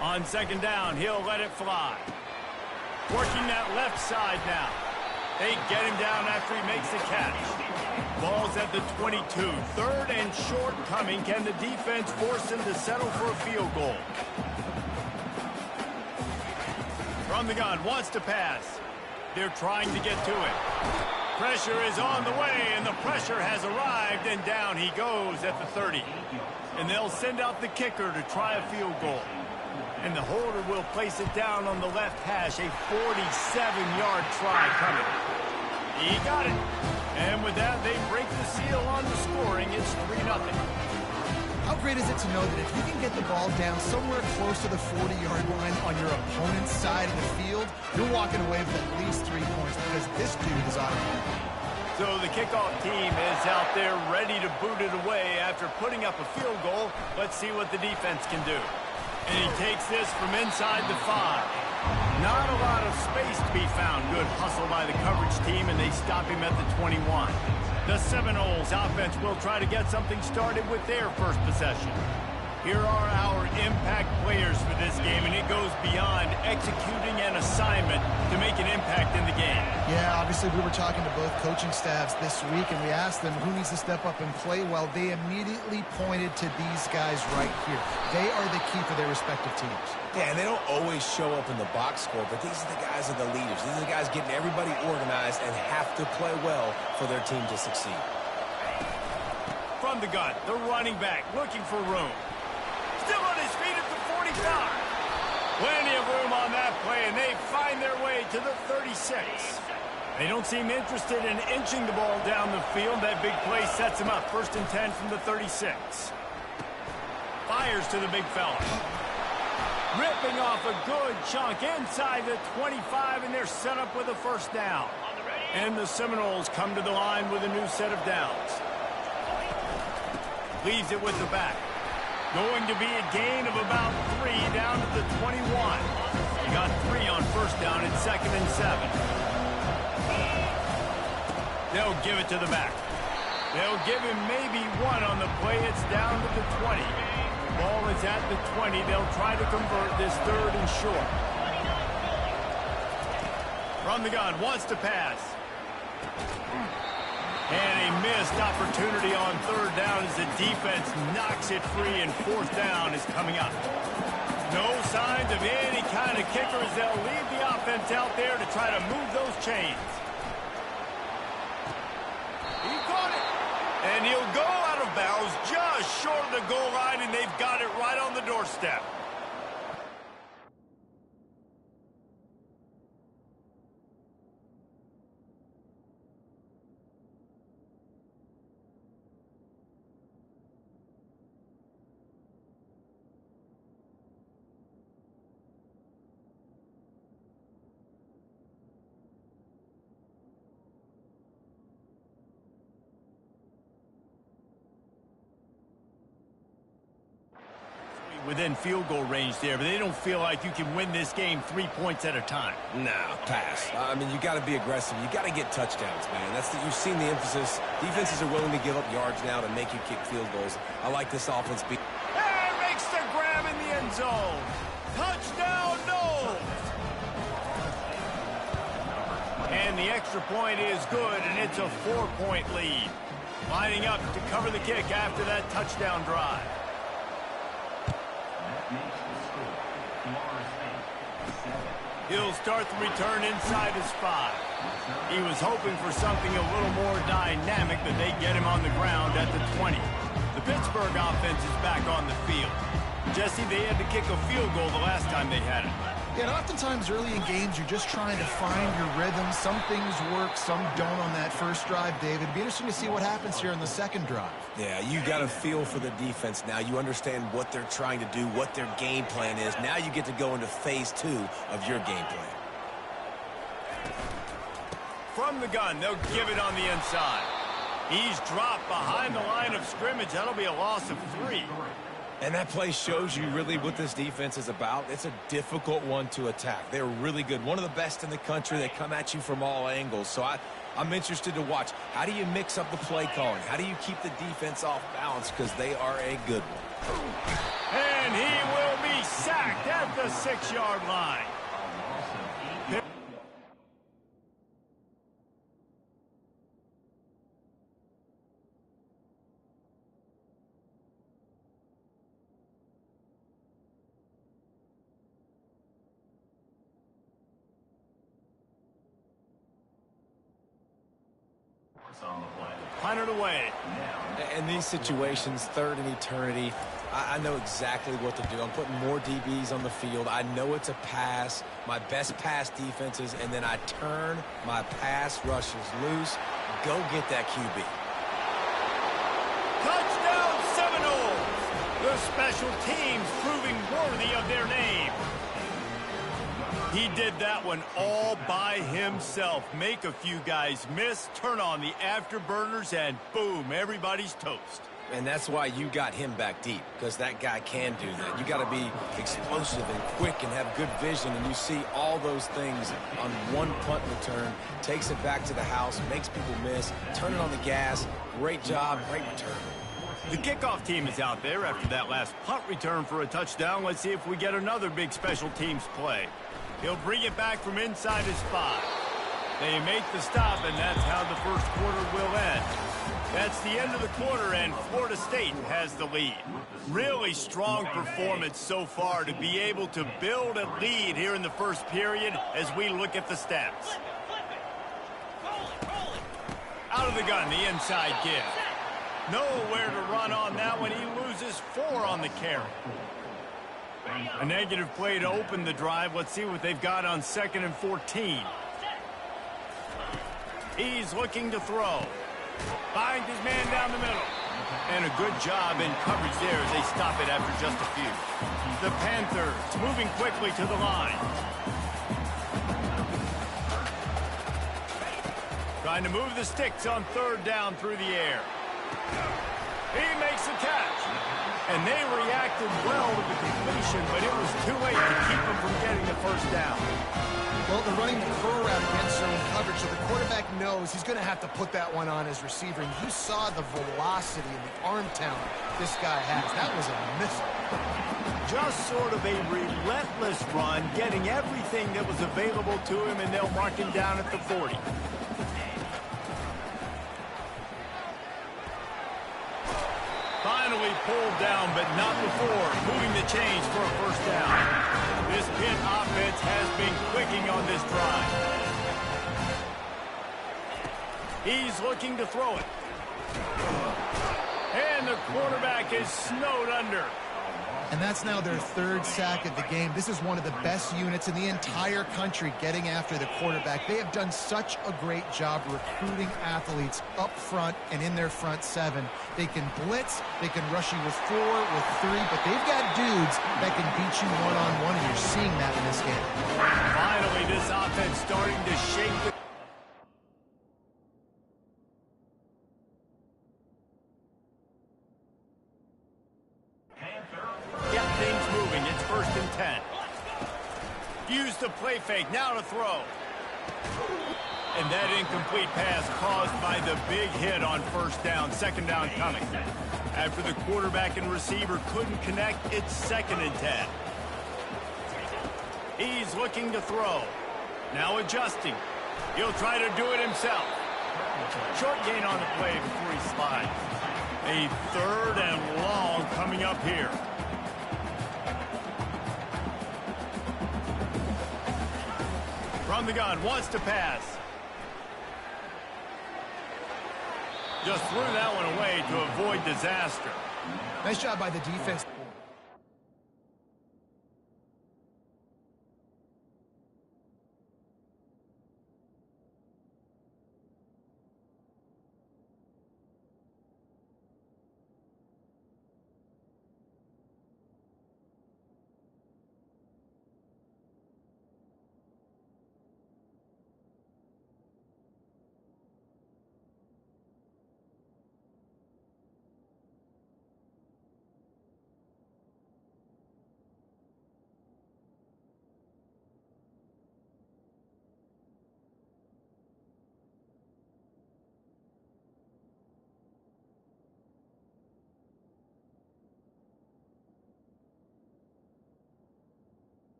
On second down, he'll let it fly. Working that left side now. They get him down after he makes the catch. Ball's at the 22. 3rd and short coming. Can the defense force him to settle for a field goal? From the gun, wants to pass. They're trying to get to it. Pressure is on the way, and the pressure has arrived, and down he goes at the 30. And they'll send out the kicker to try a field goal. And the holder will place it down on the left hash. A 47-yard try coming. He got it. And with that, they break the seal on the scoring. It's 3-0. How great is it to know that if you can get the ball down somewhere close to the 40-yard line on your opponent's side of the field, you're walking away with at least 3 points because this dude is automatic. So the kickoff team is out there ready to boot it away after putting up a field goal. Let's see what the defense can do. And he takes this from inside the 5. Not a lot of space to be found. Good hustle by the coverage team, and they stop him at the 21. The Seminoles offense will try to get something started with their first possession. Here are our impact players for this game, and it goes beyond executing an assignment to make an impact in the game. Yeah, obviously we were talking to both coaching staffs this week, and we asked them who needs to step up and play well. They immediately pointed to these guys right here. They are the key for their respective teams. Yeah, and they don't always show up in the box score, but these are the guys that are the leaders. These are the guys getting everybody organized and have to play well for their team to succeed. From the gun, the running back looking for room. Still on his feet at the 45. Plenty of room on that play, and they find their way to the 36. They don't seem interested in inching the ball down the field. That big play sets him up. 1st and 10 from the 36. Fires to the big fella. Ripping off a good chunk inside the 25, and they're set up with a 1st down. And the Seminoles come to the line with a new set of downs. Leaves it with the back. Going to be a gain of about 3 down to the 21. He got 3 on 1st down and 2nd and 7. They'll give it to the back. They'll give him maybe 1 on the play. It's down to the 20. Ball is at the 20. They'll try to convert this 3rd and short. From the gun, wants to pass. And a missed opportunity on 3rd down as the defense knocks it free, and 4th down is coming up. No signs of any kind of kicker as they'll leave the offense out there to try to move those chains. He caught it. And he'll go out of bounds just short of the goal line, and they've got it right on the doorstep. Within field goal range there, but they don't feel like you can win this game 3 points at a time. No, pass. I mean, you got to be aggressive. You got to get touchdowns, man. You've seen the emphasis. Defenses are willing to give up yards now to make you kick field goals. I like this offense. And makes the grab in the end zone. Touchdown, Noles. And the extra point is good, and it's a 4-point lead. Lining up to cover the kick after that touchdown drive. He'll start the return inside his 5. He was hoping for something a little more dynamic, but they get him on the ground at the 20. The Pittsburgh offense is back on the field. Jesse, they had to kick a field goal the last time they had it. Yeah, and oftentimes early in games, you're just trying to find your rhythm. Some things work, some don't on that first drive, David. It'd be interesting to see what happens here on the second drive. Yeah, you got a feel for the defense now. You understand what they're trying to do, what their game plan is. Now you get to go into phase 2 of your game plan. From the gun, they'll give it on the inside. He's dropped behind the line of scrimmage. That'll be a loss of 3. And that play shows you really what this defense is about. It's a difficult one to attack. They're really good. One of the best in the country. They come at you from all angles. So I'm interested to watch. How do you mix up the play calling? How do you keep the defense off balance? Because they are a good one. And he will be sacked at the 6-yard line. Punted away. In these situations, 3rd and eternity, I know exactly what to do. I'm putting more DBs on the field. I know it's a pass, my best pass defenses, and then I turn my pass rushes loose. Go get that QB. Touchdown Seminoles! The special teams proving worthy of their name. He did that one all by himself. Make a few guys miss, turn on the afterburners, and boom, everybody's toast. And that's why you got him back deep, because that guy can do that. You got to be explosive and quick and have good vision, and you see all those things on one punt return. Takes it back to the house, makes people miss, turn it on the gas. Great job, great return. The kickoff team is out there after that last punt return for a touchdown. Let's see if we get another big special teams play. He'll bring it back from inside his 5. They make the stop, and that's how the first quarter will end. That's the end of the quarter, and Florida State has the lead. Really strong performance so far to be able to build a lead here in the first period as we look at the stats. Out of the gun, the inside give. Nowhere to run on that one. He loses 4 on the carry. A negative play to open the drive. Let's see what they've got on 2nd and 14. He's looking to throw. Finds his man down the middle. And a good job in coverage there as they stop it after just a few. The Panthers moving quickly to the line. Trying to move the sticks on 3rd down through the air. He makes the catch. And they reacted well to the completion, but it was too late to keep them from getting the first down. Well, they're running the curl route against zone coverage, so the quarterback knows he's going to have to put that one on his receiver. And you saw the velocity and the arm talent this guy has. That was a missile. Just sort of a relentless run, getting everything that was available to him, and they'll mark him down at the 40. Finally pulled down, but not before moving the chains for a first down. This Pitt offense has been clicking on this drive. He's looking to throw it. And the quarterback is snowed under. And that's now their 3rd sack of the game. This is one of the best units in the entire country getting after the quarterback. They have done such a great job recruiting athletes up front and in their front 7. They can blitz, they can rush you with 4, with 3, but they've got dudes that can beat you one-on-one, and you're seeing that in this game. Finally, this offense starting to shake the use the play fake, now to throw. And that incomplete pass caused by the big hit on 1st down, 2nd down coming. After the quarterback and receiver couldn't connect, it's 2nd and 10. He's looking to throw. Now adjusting. He'll try to do it himself. Short gain on the play before he slides. A 3rd and long coming up here. From the gun, wants to pass. Just threw that one away to avoid disaster. Nice job by the defense.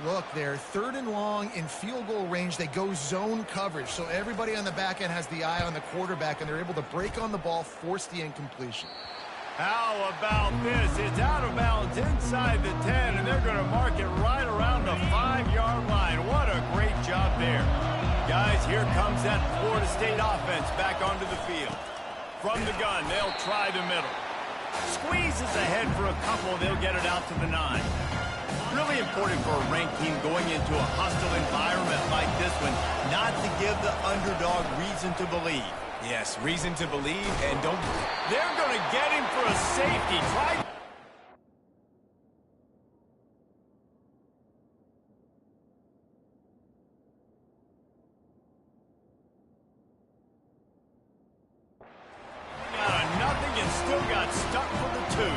Look, they're 3rd and long in field goal range. They go zone coverage, so everybody on the back end has the eye on the quarterback, and they're able to break on the ball, force the incompletion. How about this? It's out of bounds inside the 10, and they're going to mark it right around the 5-yard line. What a great job there. Guys, here comes that Florida State offense back onto the field. From the gun, they'll try the middle. Squeezes ahead for a couple, they'll get it out to the 9. Really important for a ranked team going into a hostile environment like this one, not to give the underdog reason to believe. Yes, reason to believe, and don't... They're going to get him for a safety. Try... Nothing and still got stuck for the 2.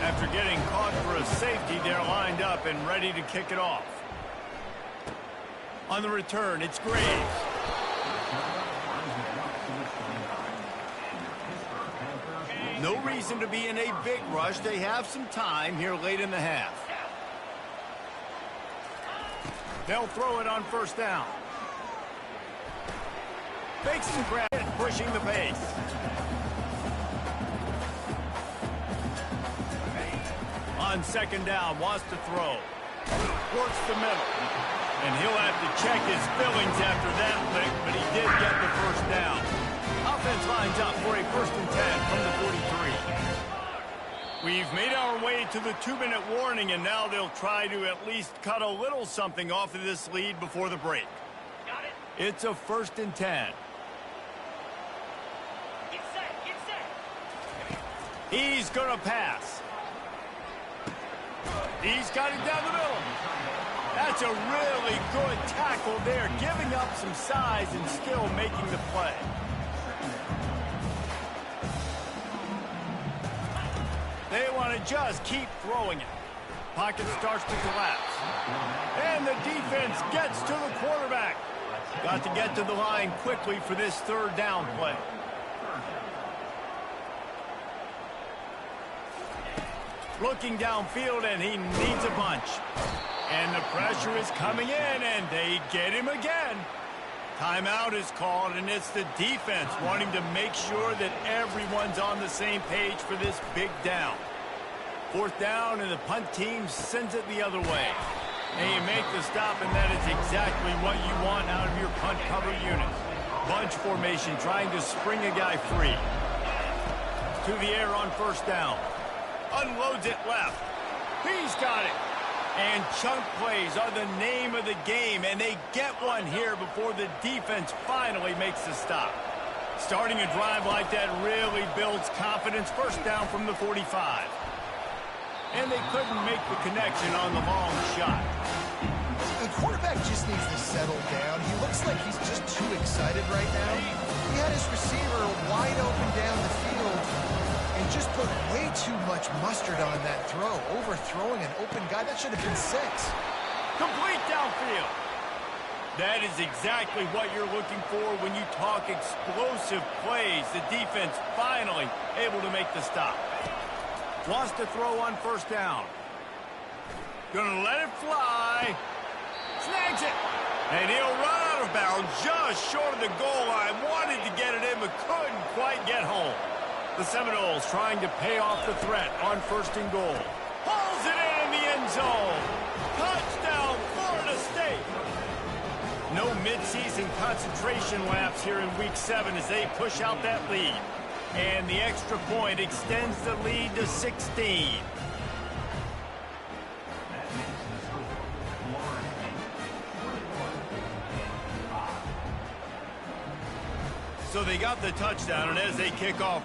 After getting caught for a safety, they're lined up and ready to kick it off. On the return, it's Graves. No reason to be in a big rush. They have some time here late in the half. They'll throw it on first down. Fakes and grabs it, pushing the pace. On second down, wants to throw. Works the middle. And he'll have to check his fillings after that lick, but he did get the first down. Offense lines up for a 1st and 10 from the 43. We've made our way to the 2-minute warning, and now they'll try to at least cut a little something off of this lead before the break. It's a 1st and 10. Get set. He's going to pass. He's got it down the middle. That's a really good tackle there, giving up some size and still making the play. They want to just keep throwing it. Pocket starts to collapse. And the defense gets to the quarterback. Got to get to the line quickly for this 3rd down play. Looking downfield, and he needs a bunch. And the pressure is coming in, and they get him again. Timeout is called, and it's the defense wanting to make sure that everyone's on the same page for this big down. 4th down, and the punt team sends it the other way. And you make the stop, and that is exactly what you want out of your punt cover unit. Bunch formation, trying to spring a guy free. To the air on first down. Unloads it left. He's got it. And chunk plays are the name of the game, and they get one here before the defense finally makes the stop. Starting a drive like that really builds confidence. First down from the 45. And they couldn't make the connection on the long shot. The quarterback just needs to settle down. He looks like he's just too excited right now. He had his receiver wide open down the field and just put way too much mustard on that throw, overthrowing an open guy. That should have been 6. Complete downfield. That is exactly what you're looking for when you talk explosive plays. The defense finally able to make the stop. Wants to throw on first down. Gonna let it fly. Snags it. And he'll run out of bounds just short of the goal line. Wanted to get it in, but couldn't quite get home. The Seminoles trying to pay off the threat on 1st and goal. Pulls it in the end zone. Touchdown, Florida State. No midseason concentration laps here in Week 7 as they push out that lead. And the extra point extends the lead to 16. So they got the touchdown, and as they kick off,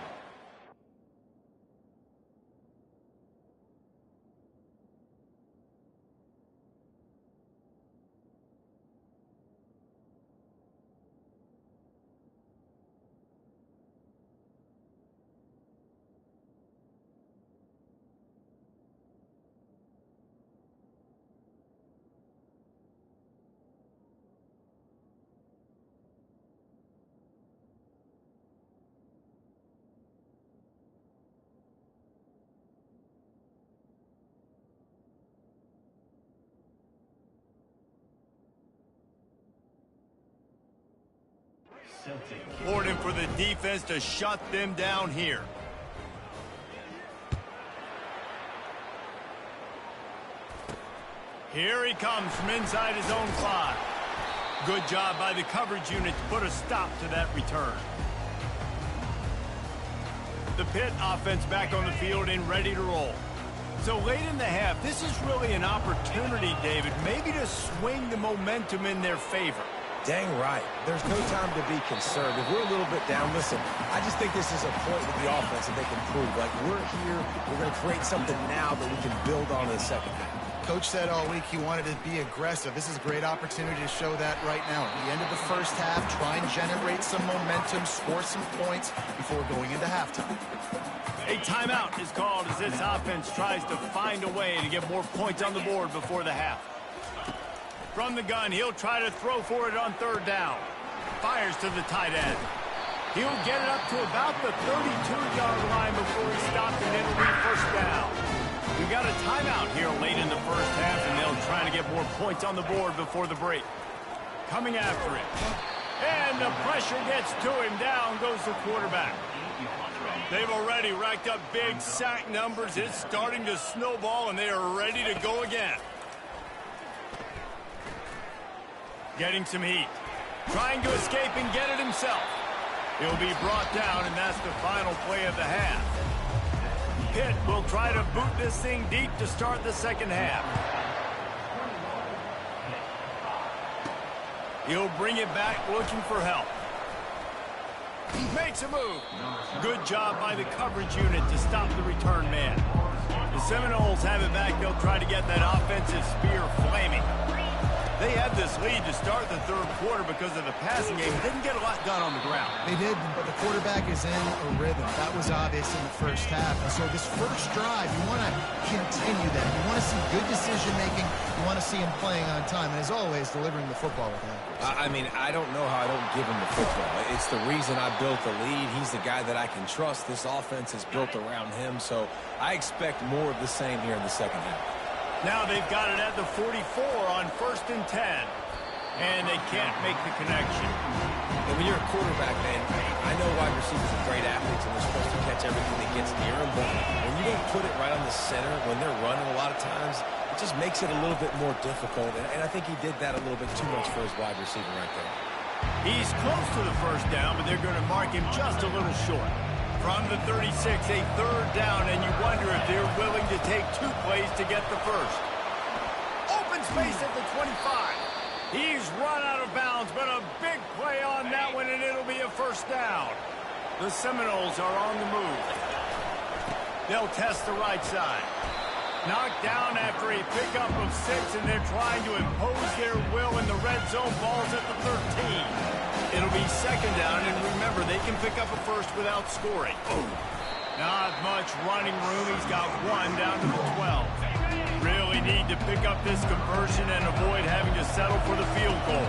important for the defense to shut them down here. Here he comes from inside his own 5. Good job by the coverage unit to put a stop to that return. The Pitt offense back on the field and ready to roll. So late in the half, this is really an opportunity, David, maybe to swing the momentum in their favor. Dang right. There's no time to be concerned. If we're a little bit down, listen, I just think this is a point with the offense that they can prove. Like, we're here, we're going to create something now that we can build on in the second half. Coach said all week he wanted to be aggressive. This is a great opportunity to show that right now. At the end of the first half, try and generate some momentum, score some points before going into halftime. A timeout is called as this offense tries to find a way to get more points on the board before the half. From the gun, he'll try to throw for it on third down. Fires to the tight end. He'll get it up to about the 32-yard line before he stops, and it'll be first down. We got a timeout here late in the first half, and they'll try to get more points on the board before the break. Coming after it. And the pressure gets to him. Down goes the quarterback. They've already racked up big sack numbers. It's starting to snowball, and they are ready to go again. Getting some heat. Trying to escape and get it himself. He'll be brought down, and that's the final play of the half. Pitt will try to boot this thing deep to start the second half. He'll bring it back looking for help. Makes a move. Good job by the coverage unit to stop the return man. The Seminoles have it back. They'll try to get that offensive spear flaming. They had this lead to start the third quarter because of the passing game. Didn't get a lot done on the ground. They did, but the quarterback is in a rhythm. That was obvious in the first half. And so this first drive, you want to continue that. You want to see good decision-making. You want to see him playing on time. And as always, delivering the football with accuracy. I mean, I don't know how I don't give him the football. It's the reason I built the lead. He's the guy that I can trust. This offense is built around him. So I expect more of the same here in the second half. Now they've got it at the 44 on 1st and 10. And they can't make the connection. And when you're a quarterback, man, I know wide receivers are great athletes and they're supposed to catch everything that gets near them, but when you don't put it right on the center, when they're running a lot of times, it just makes it a little bit more difficult. And I think he did that a little bit too much for his wide receiver right there. He's close to the first down, but they're going to mark him just a little short. From the 36, a third down, and you wonder if they're willing to take 2 plays to get the first. Open space at the 25. He's run out of bounds, but a big play on that one, and it'll be a first down. The Seminoles are on the move. They'll test the right side. Knocked down after a pickup of 6, and they're trying to impose their will in the red zone. Ball's at the 13. It'll be second down, and remember, they can pick up a first without scoring. Not much running room. He's got 1 down to the 12. Really need to pick up this conversion and avoid having to settle for the field goal.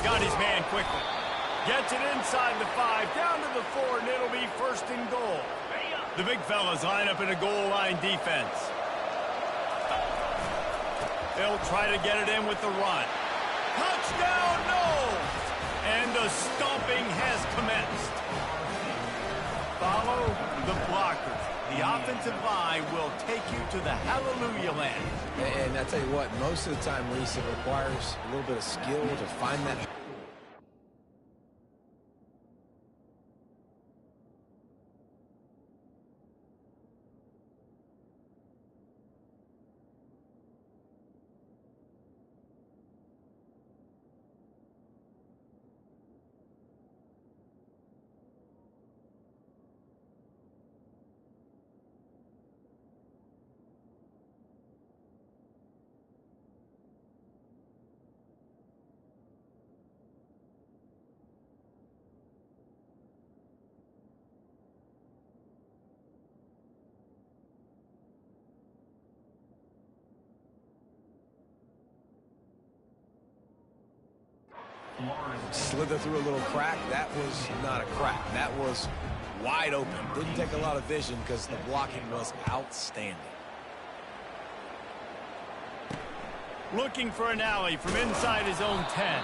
Got his man quickly. Gets it inside the 5, down to the 4, and it'll be first and goal. The big fellas line up in a goal line defense. They'll try to get it in with the run. Touchdown, no! And the stomping has commenced. Follow the blockers. The offensive line will take you to the hallelujah land. And I tell you what, most of the time, Reese, it requires a little bit of skill to find that. Slither through a little crack. That was not a crack. That was wide open. Didn't take a lot of vision because the blocking was outstanding. Looking for an alley from inside his own 10.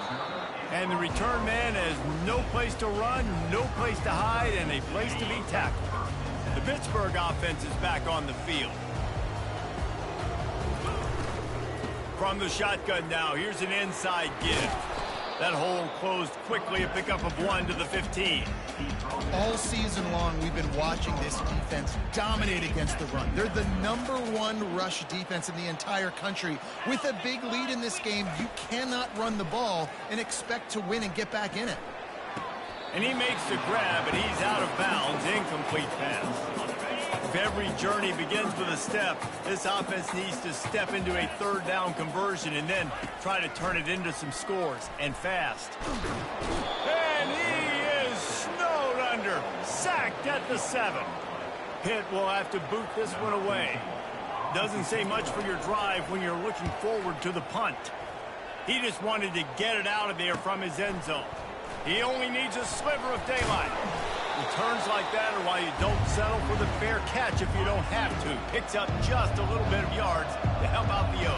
And the return man has no place to run, no place to hide, and a place to be tackled. The Pittsburgh offense is back on the field. From the shotgun now, here's an inside give. That hole closed quickly, a pickup of 1 to the 15. All season long, we've been watching this defense dominate against the run. They're the #1 rush defense in the entire country. With a big lead in this game, you cannot run the ball and expect to win and get back in it. And he makes the grab, and he's out of bounds. Incomplete pass. If every journey begins with a step, this offense needs to step into a third down conversion and then try to turn it into some scores, and fast. And he is snowed under, sacked at the 7. Pitt will have to boot this one away. Doesn't say much for your drive when you're looking forward to the punt. He just wanted to get it out of there from his end zone. He only needs a sliver of daylight. Returns like that are why you don't settle for the fair catch if you don't have to. Picks up just a little bit of yards to help out the O.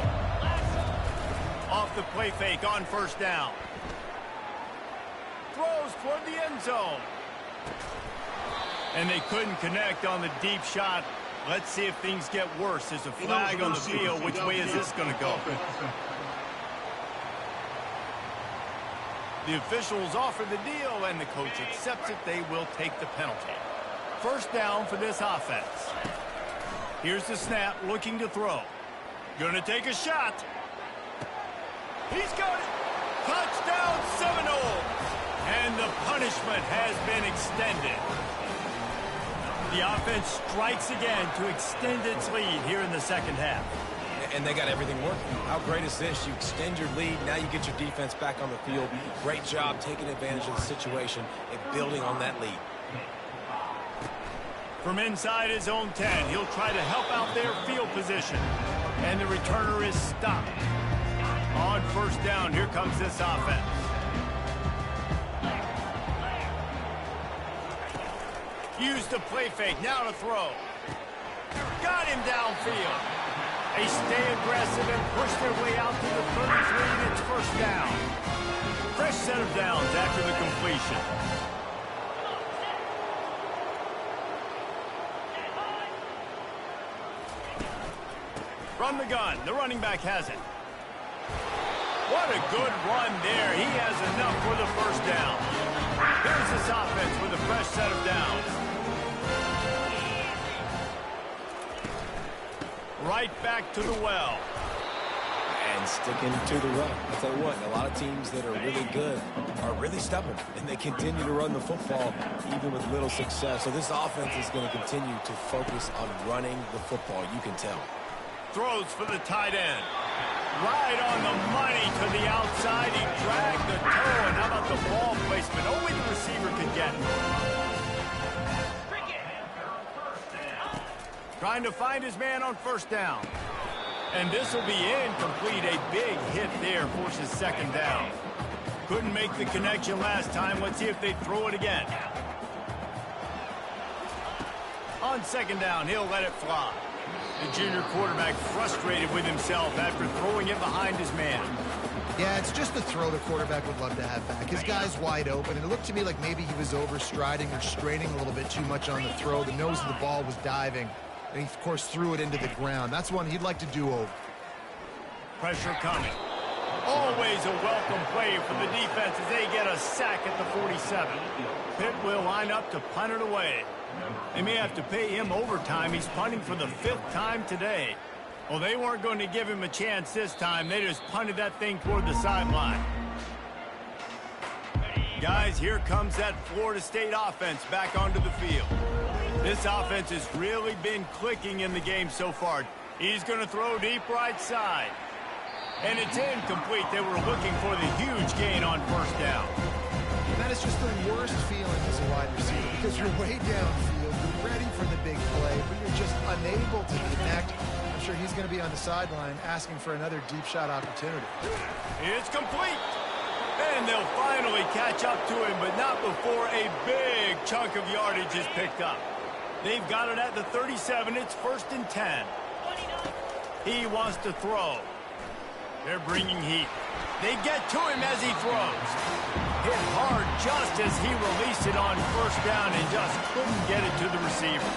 Off the play fake on first down. Throws toward the end zone. And they couldn't connect on the deep shot. Let's see if things get worse. There's a flag on the field. Which way is this going to go? The officials offer the deal, and the coach accepts it. They will take the penalty. First down for this offense. Here's the snap, looking to throw. Gonna take a shot. He's got it. Touchdown Seminoles. And the punishment has been extended. The offense strikes again to extend its lead here in the second half. And they got everything working. How great is this? You extend your lead. Now you get your defense back on the field. Great job taking advantage of the situation and building on that lead. From inside his own 10, he'll try to help out their field position. And the returner is stopped. On first down, here comes this offense. Use the play fake, now to throw. Got him downfield. They stay aggressive and push their way out to the 33, and it's first down. Fresh set of downs after the completion. From the gun, the running back has it. What a good run there. He has enough for the first down. Here's this offense with a fresh set of downs. Right back to the well. And sticking to the run. I'll tell you what, a lot of teams that are really good are really stubborn, and they continue to run the football even with little success. So this offense is going to continue to focus on running the football, you can tell. Throws for the tight end. Right on the money to the outside. He dragged the toe, and how about the ball placement? Only the receiver could get it. Trying to find his man on first down. And this will be incomplete. A big hit there forces second down. Couldn't make the connection last time. Let's see if they throw it again. On second down, he'll let it fly. The junior quarterback frustrated with himself after throwing it behind his man. Yeah, it's just the throw the quarterback would love to have back. His guy's wide open, and it looked to me like maybe he was overstriding or straining a little bit too much on the throw. The nose of the ball was diving. And he, of course, threw it into the ground. That's one he'd like to do over. Pressure coming. Always a welcome play for the defense as they get a sack at the 47. Pitt will line up to punt it away. They may have to pay him overtime. He's punting for the 5th time today. Well, they weren't going to give him a chance this time. They just punted that thing toward the sideline. Guys, here comes that Florida State offense back onto the field. This offense has really been clicking in the game so far. He's going to throw deep right side. And it's incomplete. They were looking for the huge gain on first down. That is just the worst feeling as a wide receiver because you're way downfield, you're ready for the big play, but you're just unable to connect. I'm sure he's going to be on the sideline asking for another deep shot opportunity. It's complete. And they'll finally catch up to him, but not before a big chunk of yardage is picked up. They've got it at the 37. It's 1st and 10. He wants to throw. They're bringing heat. They get to him as he throws. Hit hard just as he released it on first down and just couldn't get it to the receiver.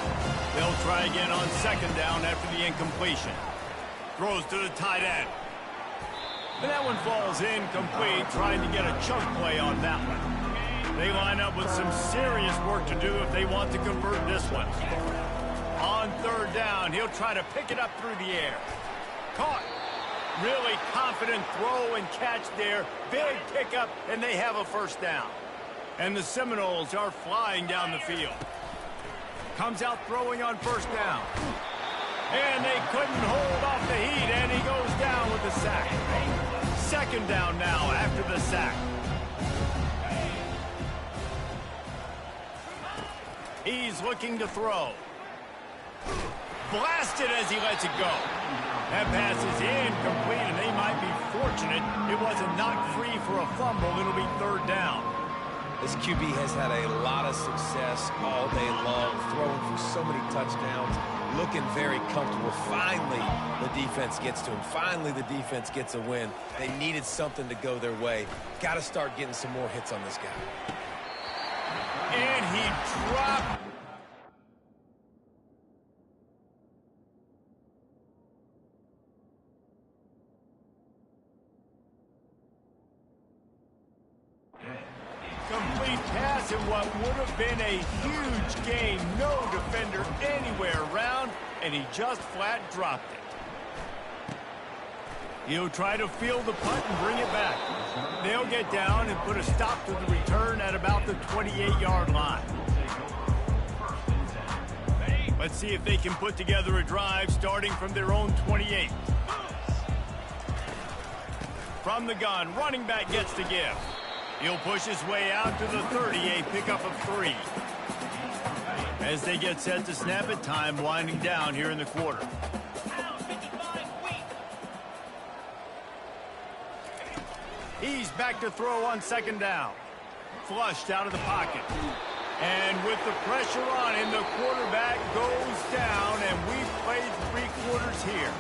They'll try again on second down after the incompletion. Throws to the tight end. And that one falls incomplete, trying to get a chunk play on that one. They line up with some serious work to do if they want to convert this one. On third down, he'll try to pick it up through the air. Caught. Really confident throw and catch there. Big pickup, and they have a first down. And the Seminoles are flying down the field. Comes out throwing on first down. And they couldn't hold off the heat, and he goes down with the sack. Second down now after the sack. He's looking to throw. Blasted as he lets it go. That pass is incomplete, and they might be fortunate it wasn't knocked free for a fumble. It'll be third down. This QB has had a lot of success all day long, throwing for so many touchdowns, looking very comfortable. Finally, the defense gets to him. Finally, the defense gets a win. They needed something to go their way. Got to start getting some more hits on this guy. And he dropped. Complete pass in what would have been a huge gain. No defender anywhere around, and he just flat dropped it. He'll try to field the punt and bring it back. They'll get down and put a stop to the return at about the 28-yard line. Let's see if they can put together a drive starting from their own 28. From the gun, running back gets to give. He'll push his way out to the 30, a pickup of 3. As they get set to snap it, time winding down here in the quarter. He's back to throw on second down. Flushed out of the pocket. And with the pressure on him, the quarterback goes down, and we've played 3 quarters here.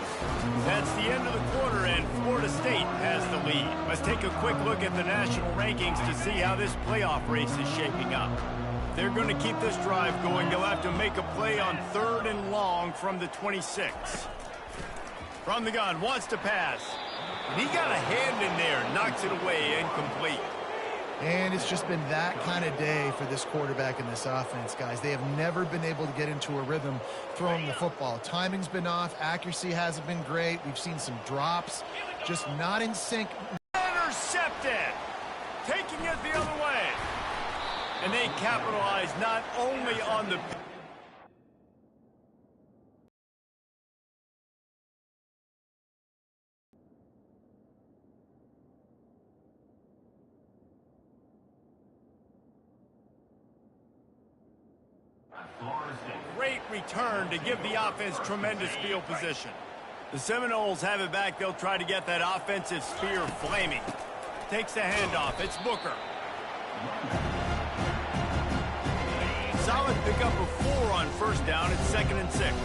That's the end of the quarter, and Florida State has the lead. Let's take a quick look at the national rankings to see how this playoff race is shaping up. They're going to keep this drive going. They'll have to make a play on third and long from the 26. From the gun, wants to pass. And he got a hand in there, knocks it away, incomplete. And it's just been that kind of day for this quarterback and this offense, guys. They have never been able to get into a rhythm throwing the football. Timing's been off. Accuracy hasn't been great. We've seen some drops. Just not in sync. Intercepted. Taking it the other way. And they capitalize not only on the... Great return to give the offense tremendous field position. The Seminoles have it back. They'll try to get that offensive sphere flaming. Takes the handoff. It's Booker. Solid pickup of 4 on first down. It's 2nd and 6.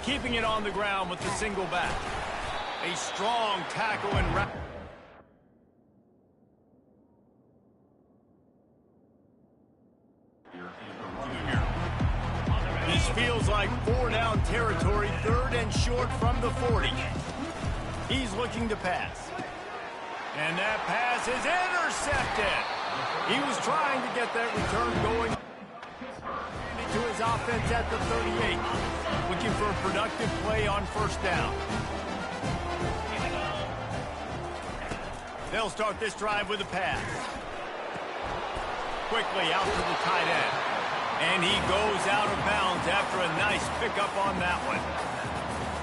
Keeping it on the ground with the single back. A strong tackle and wrap. This feels like 4-down territory, 3rd and short from the 40. He's looking to pass. And that pass is intercepted. He was trying to get that return going to his offense at the 38. Looking for a productive play on first down. They'll start this drive with a pass. Quickly out to the tight end. And he goes out of bounds after a nice pickup on that one.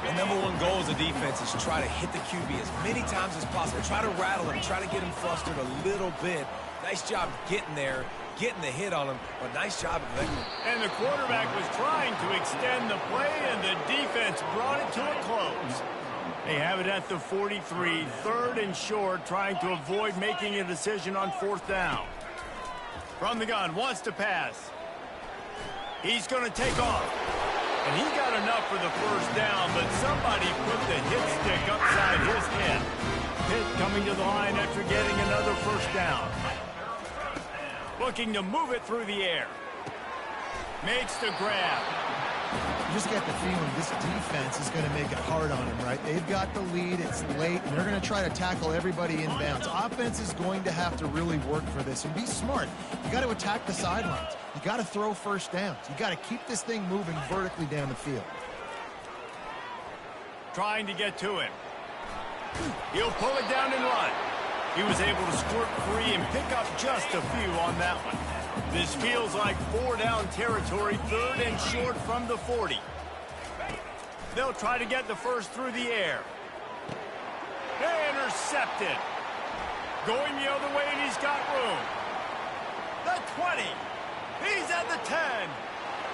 The #1 goal as a defense is try to hit the QB as many times as possible. Try to rattle him, try to get him flustered a little bit. Nice job getting there, getting the hit on him, but nice job of that. And the quarterback was trying to extend the play, and the defense brought it to a close. They have it at the 43, 3rd and short, trying to avoid making a decision on 4th down. From the gun, wants to pass. He's going to take off. And he got enough for the first down, but somebody put the hit stick upside his head. Pitt coming to the line after getting another first down. Looking to move it through the air. Makes the grab. You just get the feeling this defense is going to make it hard on him, right? They've got the lead, it's late, and they're going to try to tackle everybody inbounds. Offense is going to have to really work for this and be smart. You got to attack the sidelines. You got to throw first downs. You got to keep this thing moving vertically down the field. Trying to get to him. He'll pull it down and run. He was able to squirt free and pick up just a few on that one. This feels like 4-down territory, 3rd and short from the 40. They'll try to get the first through the air. Intercepted. Going the other way, and he's got room. The 20. He's at the 10.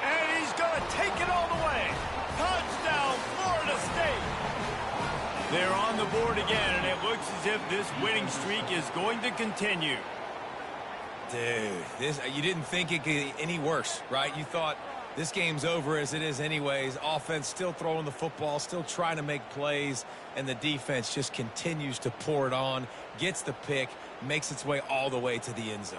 And he's going to take it all the way. Touchdown, Florida State. They're on the board again, and it looks as if this winning streak is going to continue. Dude, you didn't think it could get any worse, right? You thought this game's over as it is anyways. Offense still throwing the football, still trying to make plays, and the defense just continues to pour it on, gets the pick, makes its way all the way to the end zone.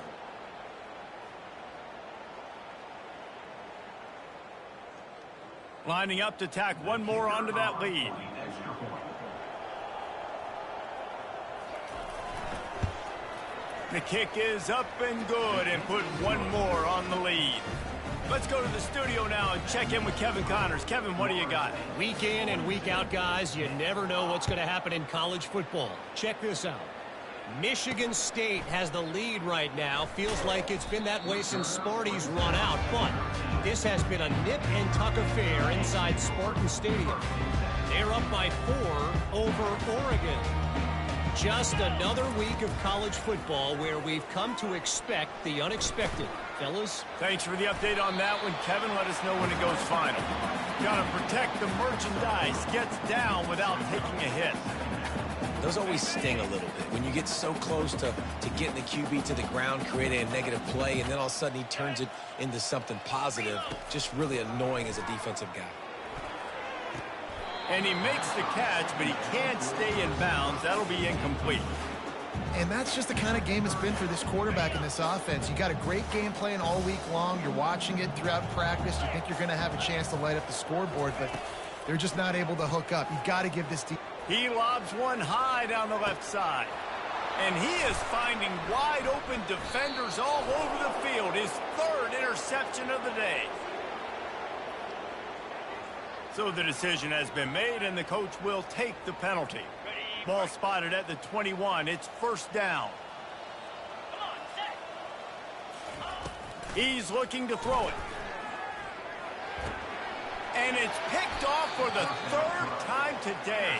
Lining up to tack one more onto that lead. The kick is up and good, and put one more on the lead. Let's go to the studio now and check in with Kevin Connors. Kevin, what do you got? Week in and week out, guys, you never know what's going to happen in college football. Check this out. Michigan State has the lead right now. Feels like it's been that way since Sparty's run out, but this has been a nip-and-tuck affair inside Spartan Stadium. They're up by 4 over Oregon. Just another week of college football where we've come to expect the unexpected. Fellas? Thanks for the update on that one, Kevin. Let us know when it goes final. Got to protect the merchandise. Gets down without taking a hit. Those always sting a little bit. When you get so close to getting the QB to the ground, creating a negative play, and then all of a sudden he turns it into something positive, just really annoying as a defensive guy. And he makes the catch, but he can't stay in bounds. That'll be incomplete. And that's just the kind of game it's been for this quarterback in this offense. You got a great game plan all week long. You're watching it throughout practice. You think you're going to have a chance to light up the scoreboard, but they're just not able to hook up. You got to give this team. He lobs one high down the left side. And he is finding wide open defenders all over the field. His 3rd interception of the day. So the decision has been made, and the coach will take the penalty. Ball spotted at the 21. It's 1st down. He's looking to throw it. And it's picked off for the 3rd time today.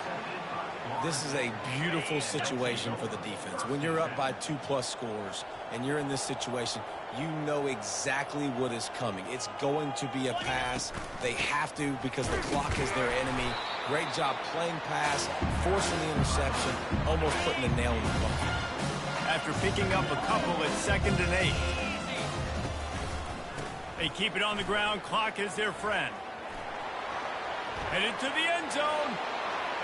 This is a beautiful situation for the defense. When you're up by 2+ scores and you're in this situation, you know exactly what is coming. It's going to be a pass. They have to because the clock is their enemy. Great job playing pass, forcing the interception, almost putting a nail in the coffin. After picking up a couple at 2nd and 8. They keep it on the ground. Clock is their friend. Headed to the end zone.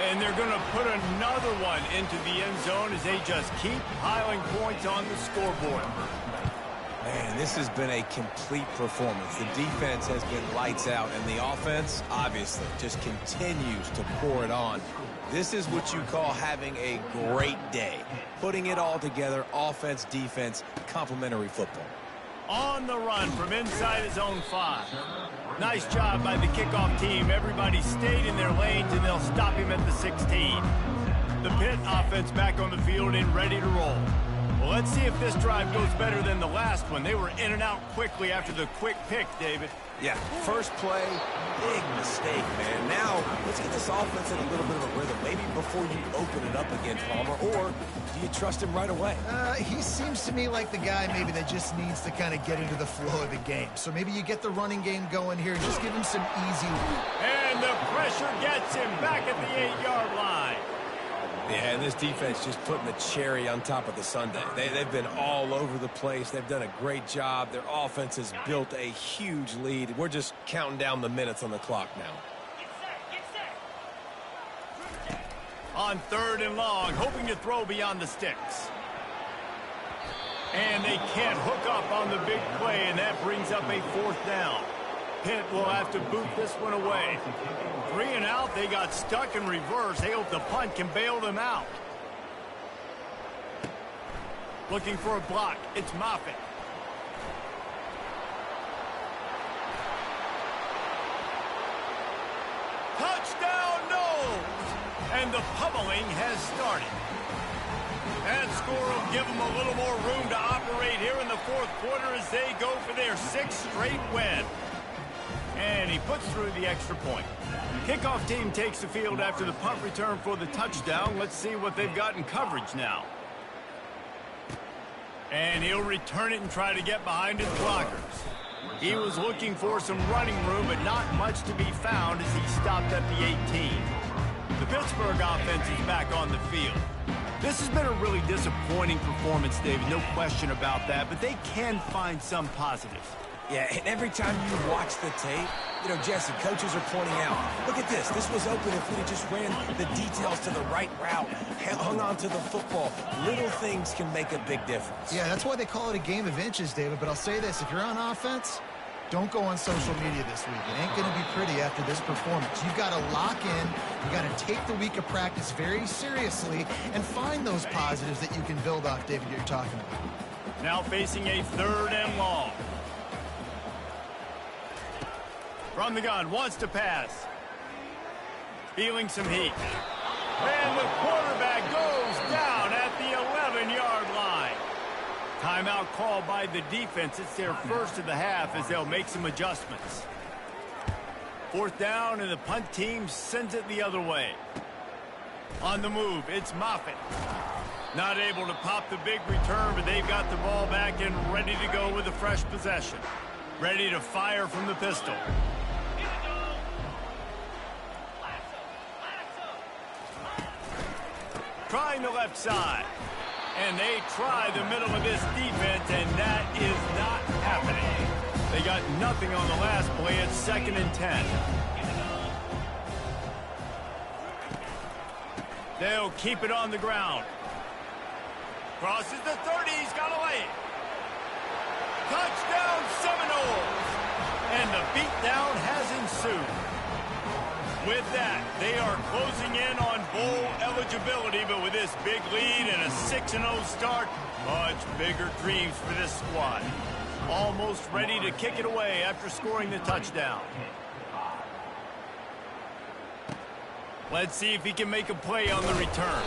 And they're going to put another one into the end zone as they just keep piling points on the scoreboard. Man, this has been a complete performance. The defense has been lights out, and the offense, obviously, just continues to pour it on. This is what you call having a great day. Putting it all together, offense, defense, complementary football. On the run from inside his own 5. Nice job by the kickoff team. Everybody stayed in their lanes, and they'll stop him at the 16. The Pitt offense back on the field and ready to roll. Well, let's see if this drive goes better than the last one. They were in and out quickly after the quick pick, David. Yeah, first play, big mistake, man. Now, let's get this offense in a little bit of a rhythm. Maybe before you open it up again, Palmer, or do you trust him right away? He seems to me like the guy maybe that just needs to kind of get into the flow of the game. So maybe you get the running game going here and just give him some easy. And the pressure gets him back at the 8-yard line. Yeah, and this defense just putting the cherry on top of the sundae. They've been all over the place. They've done a great job. Their offense has built a huge lead. We're just counting down the minutes on the clock now. On 3rd and long, hoping to throw beyond the sticks. And they can't hook up on the big play, and that brings up a 4th down. Pitt will have to boot this one away. 3 and out, they got stuck in reverse. They hope the punt can bail them out. Looking for a block. It's Moffitt. Touchdown, Noles! And the pummeling has started. That score will give them a little more room to operate here in the fourth quarter as they go for their 6th straight win. And he puts through the extra point. Kickoff team takes the field after the punt return for the touchdown. Let's see what they've got in coverage now. And he'll return it and try to get behind his blockers. He was looking for some running room, but not much to be found as he stopped at the 18. The Pittsburgh offense is back on the field. This has been a really disappointing performance, David, no question about that, but they can find some positives. Yeah, and every time you watch the tape, you know, Jesse, coaches are pointing out, look at this. This was open if we just ran the details to the right route, hung on to the football. Little things can make a big difference. Yeah, that's why they call it a game of inches, David. But I'll say this, if you're on offense, don't go on social media this week. It ain't going to be pretty after this performance. You've got to lock in. You've got to take the week of practice very seriously and find those positives that you can build off, David, you're talking about. Now facing a 3rd and long. From the gun, wants to pass. Feeling some heat. And the quarterback goes down at the 11-yard line. Timeout called by the defense. It's their first of the half as they'll make some adjustments. 4th down, and the punt team sends it the other way. On the move, it's Moffitt. Not able to pop the big return, but they've got the ball back and ready to go with a fresh possession. Ready to fire from the pistol. Trying the left side. And they try the middle of this defense, and that is not happening. They got nothing on the last play. It's 2nd and 10. They'll keep it on the ground. Crosses the 30. He's got to lay it. Touchdown Seminoles. And the beatdown has ensued. With that, they are closing in on bowl eligibility, but with this big lead and a 6-0 start, much bigger dreams for this squad. Almost ready to kick it away after scoring the touchdown. Let's see if he can make a play on the return.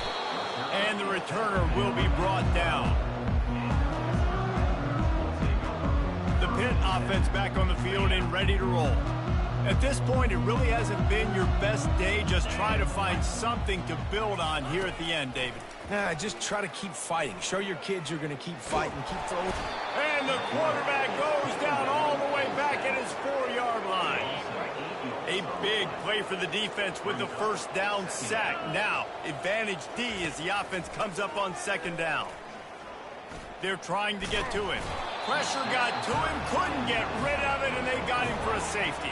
And the returner will be brought down. The Pitt offense back on the field and ready to roll. At this point, it really hasn't been your best day. Just try to find something to build on here at the end, David. Just try to keep fighting. Show your kids you're going to keep fighting, keep throwing. And the quarterback goes down all the way back at his 4-yard line. A big play for the defense with the 1st down sack. Now, advantage D as the offense comes up on 2nd down. They're trying to get to him. Pressure got to him, couldn't get rid of it, and they got him for a safety.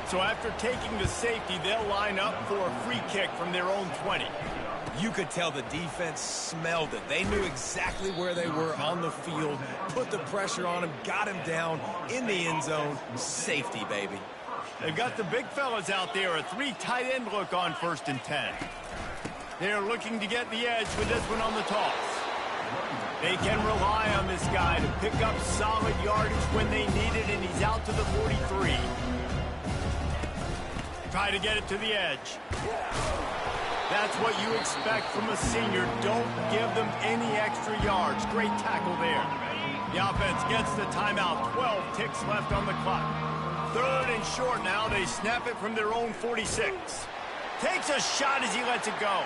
So after taking the safety, they'll line up for a free kick from their own 20. You could tell the defense smelled it. They knew exactly where they were on the field, put the pressure on him, got him down in the end zone. Safety, baby. They've got the big fellas out there, a 3 tight end look on 1st and 10. They're looking to get the edge with this one on the toss. They can rely on this guy to pick up solid yardage when they need it, and he's out to the 43. Try to get it to the edge. That's what you expect from a senior. Don't give them any extra yards. Great tackle there. The offense gets the timeout. 12 ticks left on the clock. 3rd and short now. They snap it from their own 46. Takes a shot as he lets it go.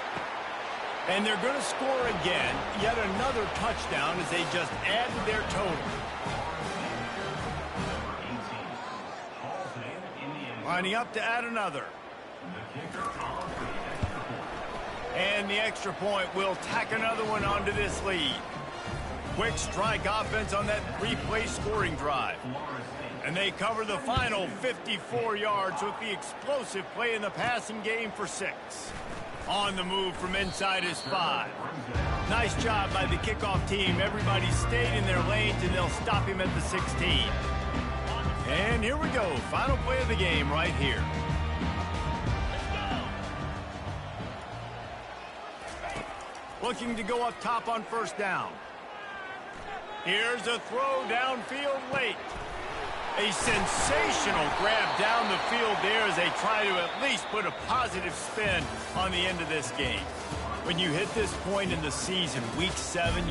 And they're going to score again. Yet another touchdown as they just add to their total. Lining up to add another. And the extra point will tack another one onto this lead. Quick strike offense on that 3-play scoring drive. And they cover the final 54 yards with the explosive play in the passing game for 6. On the move from inside his 5. Nice job by the kickoff team. Everybody stayed in their lanes, and they'll stop him at the 16. And here we go. Final play of the game right here. Looking to go up top on first down. Here's a throw downfield late. A sensational grab down the field there as they try to at least put a positive spin on the end of this game. When you hit this point in the season, week 7,